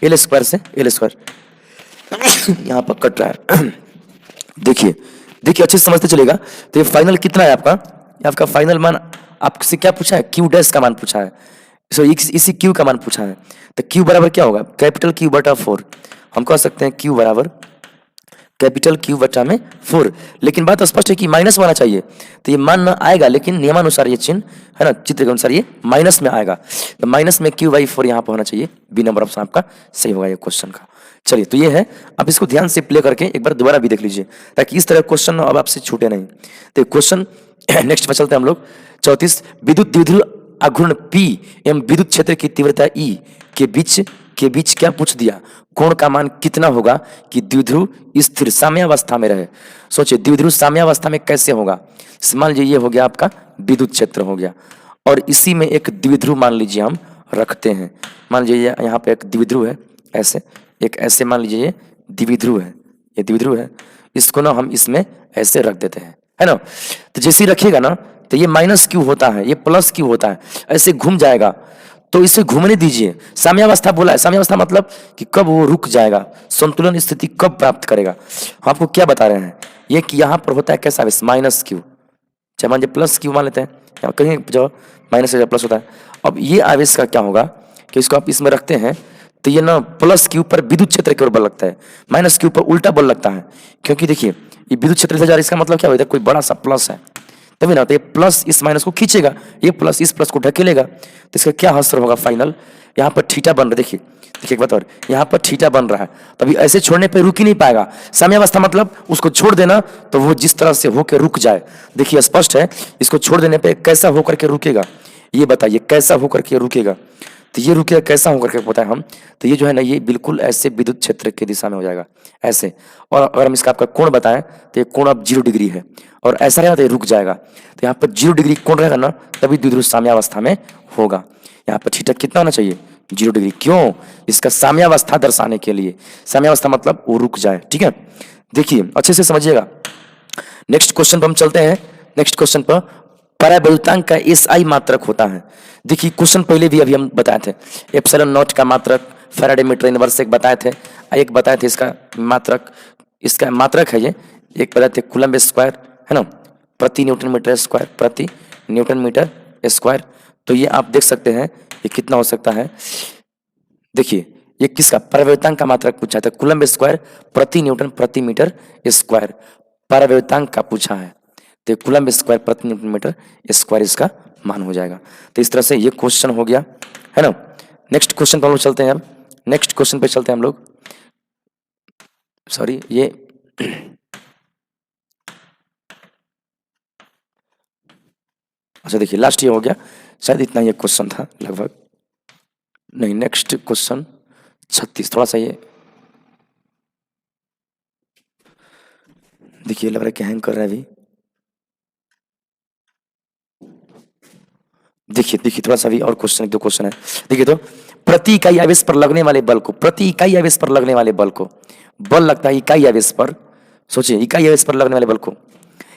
L स्क्वायर से L स्क्वायर यहाँ पर कट रहा है। देखिए अच्छे से समझते चलेगा। तो ये फाइनल कितना है आपका फाइनल मान आपसे क्या पूछा है, क्यू डैश का मान पूछा है, सो इसी क्यू का मान पूछा है। तो क्यू बराबर क्या होगा, कैपिटल Q बटा 4। हम कह सकते हैं क्यू बराबर कैपिटल Q बटा में 4, लेकिन बात स्पष्ट है कि माइनस होना चाहिए, तो ये मान ना आएगा, लेकिन नियमानुसार ये चिन्ह है ना, चित्र के अनुसार ये माइनस में आएगा। तो माइनस में Q/4 यहाँ पर होना चाहिए, बी नंबर ऑप्शन आपका सही होगा ये क्वेश्चन का। चलिए तो ये है, आप इसको ध्यान से प्ले करके एक बार दोबारा भी देख लीजिए ताकि इस तरह क्वेश्चन अब आपसे छूटे नहीं। तो क्वेश्चन नेक्स्ट पर चलते हैं हम लोग। 34, विद्युत द्विध्रुव आघूर्ण P एवं विद्युत क्षेत्र की तीव्रता E के बीच क्या पूछ दिया, कोण का मान कितना होगा कि द्विध्रुव स्थिर साम्यावस्था में रहे। सोचिए द्विध्रुव साम्यावस्था में कैसे होगा, मान लीजिए ये हो गया आपका विद्युत क्षेत्र हो गया, और इसी में एक द्विध्रुव मान लीजिए हम रखते हैं। मान लीजिए यहाँ पे एक द्विध्रुव है, ऐसे एक ऐसे मान लीजिए ये द्विध्रुव है, ये द्विध्रुव है, इसको ना हम इसमें ऐसे रख देते हैं, है ना। तो जैसे ही रखिएगा ना तो ये माइनस क्यू होता है, ये प्लस क्यू होता है, ऐसे घूम जाएगा, तो इसे घूमने दीजिए। साम्यावस्था बोला है, साम्यावस्था मतलब कि कब वो रुक जाएगा, संतुलन स्थिति कब प्राप्त करेगा। हम आपको क्या बता रहे हैं, ये कि यहाँ पर होता है कैसा आवेश, माइनस क्यू, चाहे मान लीजिए प्लस क्यू मान लेते हैं, यहाँ कहीं जो माइनस से प्लस होता है। अब ये आवेश का क्या होगा कि इसको आप इसमें रखते हैं तो ये ना प्लस क्यू पर विद्युत क्षेत्र की ओर बल लगता है, माइनस क्यू पर उल्टा बल लगता है, क्योंकि देखिए ये विद्युत क्षेत्र से जा रहा है, इसका मतलब क्या होता है, कोई बड़ा सा प्लस है तभी ना, तो ये प्लस इस माइनस को खींचेगा, ये प्लस इस प्लस को ढकेलेगा, तो इसका क्या असर होगा फाइनल, यहाँ पर थीटा बन रहा है। देखिए एक बात और, यहाँ पर थीटा बन रहा है, तभी ऐसे छोड़ने पे रुक ही नहीं पाएगा। साम्यावस्था मतलब उसको छोड़ देना तो वो जिस तरह से होकर रुक जाए। देखिए स्पष्ट है, इसको छोड़ देने पे कैसा होकर के रुकेगा, ये बताइए कैसा होकर के रुकेगा। तो ये रुकेगा कैसा होकर के बताएं हम, तो ये जो है ना ये बिल्कुल ऐसे विद्युत क्षेत्र की दिशा में हो जाएगा ऐसे, और अगर हम इसका आपका कोण बताएं तो ये कोण अब 0 डिग्री है, और ऐसा रहेगा तो ये रुक जाएगा। तो यहाँ पर 0 डिग्री कोण रहेगा ना, तभी द्विध्रुव साम्यावस्था में होगा। यहाँ पर थीटा कितना होना चाहिए, 0 डिग्री, क्यों, इसका साम्यावस्था दर्शाने के लिए, साम्यावस्था मतलब वो रुक जाए। ठीक है, देखिए अच्छे से समझिएगा। नेक्स्ट क्वेश्चन पर हम चलते हैं। नेक्स्ट क्वेश्चन पर परावैद्युतांक का SI मात्रक होता है। देखिए क्वेश्चन पहले भी अभी हम बताए थे, एप्सिलॉन नॉट का मात्रक फैराडे मीटर इनवर्स एक बताए थे, एक बताए थे इसका मात्रक है ये, एक बताए थे कूलम्ब स्क्वायर है ना, प्रति न्यूटन मीटर स्क्वायर, प्रति न्यूटन मीटर स्क्वायर। तो ये आप देख सकते हैं ये कितना हो सकता है। देखिए ये किसका, परावैद्युतांक का मात्रक पूछा था, कूलम्ब स्क्वायर प्रति न्यूटन प्रति मीटर स्क्वायर, परावैद्युतांक का पूछा है, तो कूलम्ब स्क्वायर प्रति न्यूटन मीटर स्क्वायर इसका मान हो जाएगा। तो इस तरह से ये क्वेश्चन हो गया है ना। नेक्स्ट क्वेश्चन पर हम लोग चलते हैं। अब नेक्स्ट क्वेश्चन पे चलते हैं हम लोग, सॉरी ये अच्छा देखिए लास्ट ये हो गया, शायद इतना ही एक क्वेश्चन था लगभग। नहीं, नेक्स्ट क्वेश्चन 36, थोड़ा सा ये देखिए, लग रहा है कि हैंग कर रहा है अभी। देखिए देखिए थोड़ा सा भी और क्वेश्चन, एक दो क्वेश्चन है। देखिए तो प्रति इकाई आवेश पर लगने वाले बल को, प्रति इकाई आवेश पर लगने वाले बल को, बल लगता है इकाई आवेश पर, सोचिए इकाई आवेश पर लगने वाले बल को,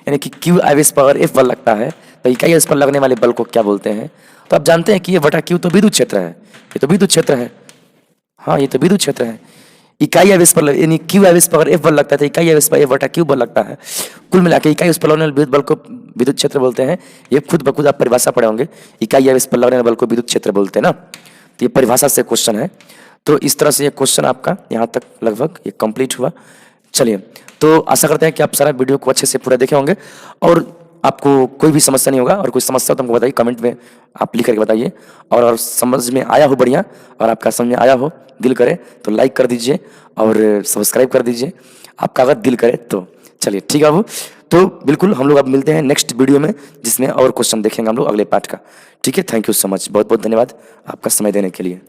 यानी कि क्यू आवेश पर अगर एफ बल लगता है तो इकाई आवेश पर लगने वाले बल को क्या बोलते हैं? तो आप जानते हैं कि ये बटा क्यू तो विद्युत क्षेत्र है, ये तो विद्युत क्षेत्र है। हाँ ये तो विद्युत क्षेत्र है। इकाई आवेश पर यानी क्यू आवेश पर अगर एफ बल लगता है तो इकाई आवेश पर एफ बटा क्यू बल लगता है। कुल मिला के इकाई आवेश पर लगने वाले विद्युत बल को विद्युत क्षेत्र बोलते हैं। ये खुद ब खुद आप परिभाषा पढ़े होंगे, इकाई आवेश पर लगने वाले बल को विद्युत क्षेत्र बोलते हैं ना। तो ये परिभाषा से क्वेश्चन है। तो इस तरह से ये क्वेश्चन आपका यहाँ तक लगभग ये कंप्लीट हुआ। चलिए, तो आशा करते हैं कि आप सारा वीडियो को अच्छे से पूरा देखे होंगे और आपको कोई भी समस्या नहीं होगा। और कोई समस्या हो तो हमको बताइए, कमेंट में आप लिख करके बताइए। और समझ में आया हो बढ़िया, और आपका समझ में आया हो दिल करे तो लाइक कर दीजिए और सब्सक्राइब कर दीजिए, आपका अगर दिल करे तो। चलिए ठीक है बाबू, तो बिल्कुल हम लोग अब मिलते हैं नेक्स्ट वीडियो में, जिसमें और क्वेश्चन देखेंगे हम लोग अगले पार्ट का। ठीक है, थैंक यू सो मच, बहुत बहुत धन्यवाद आपका समय देने के लिए।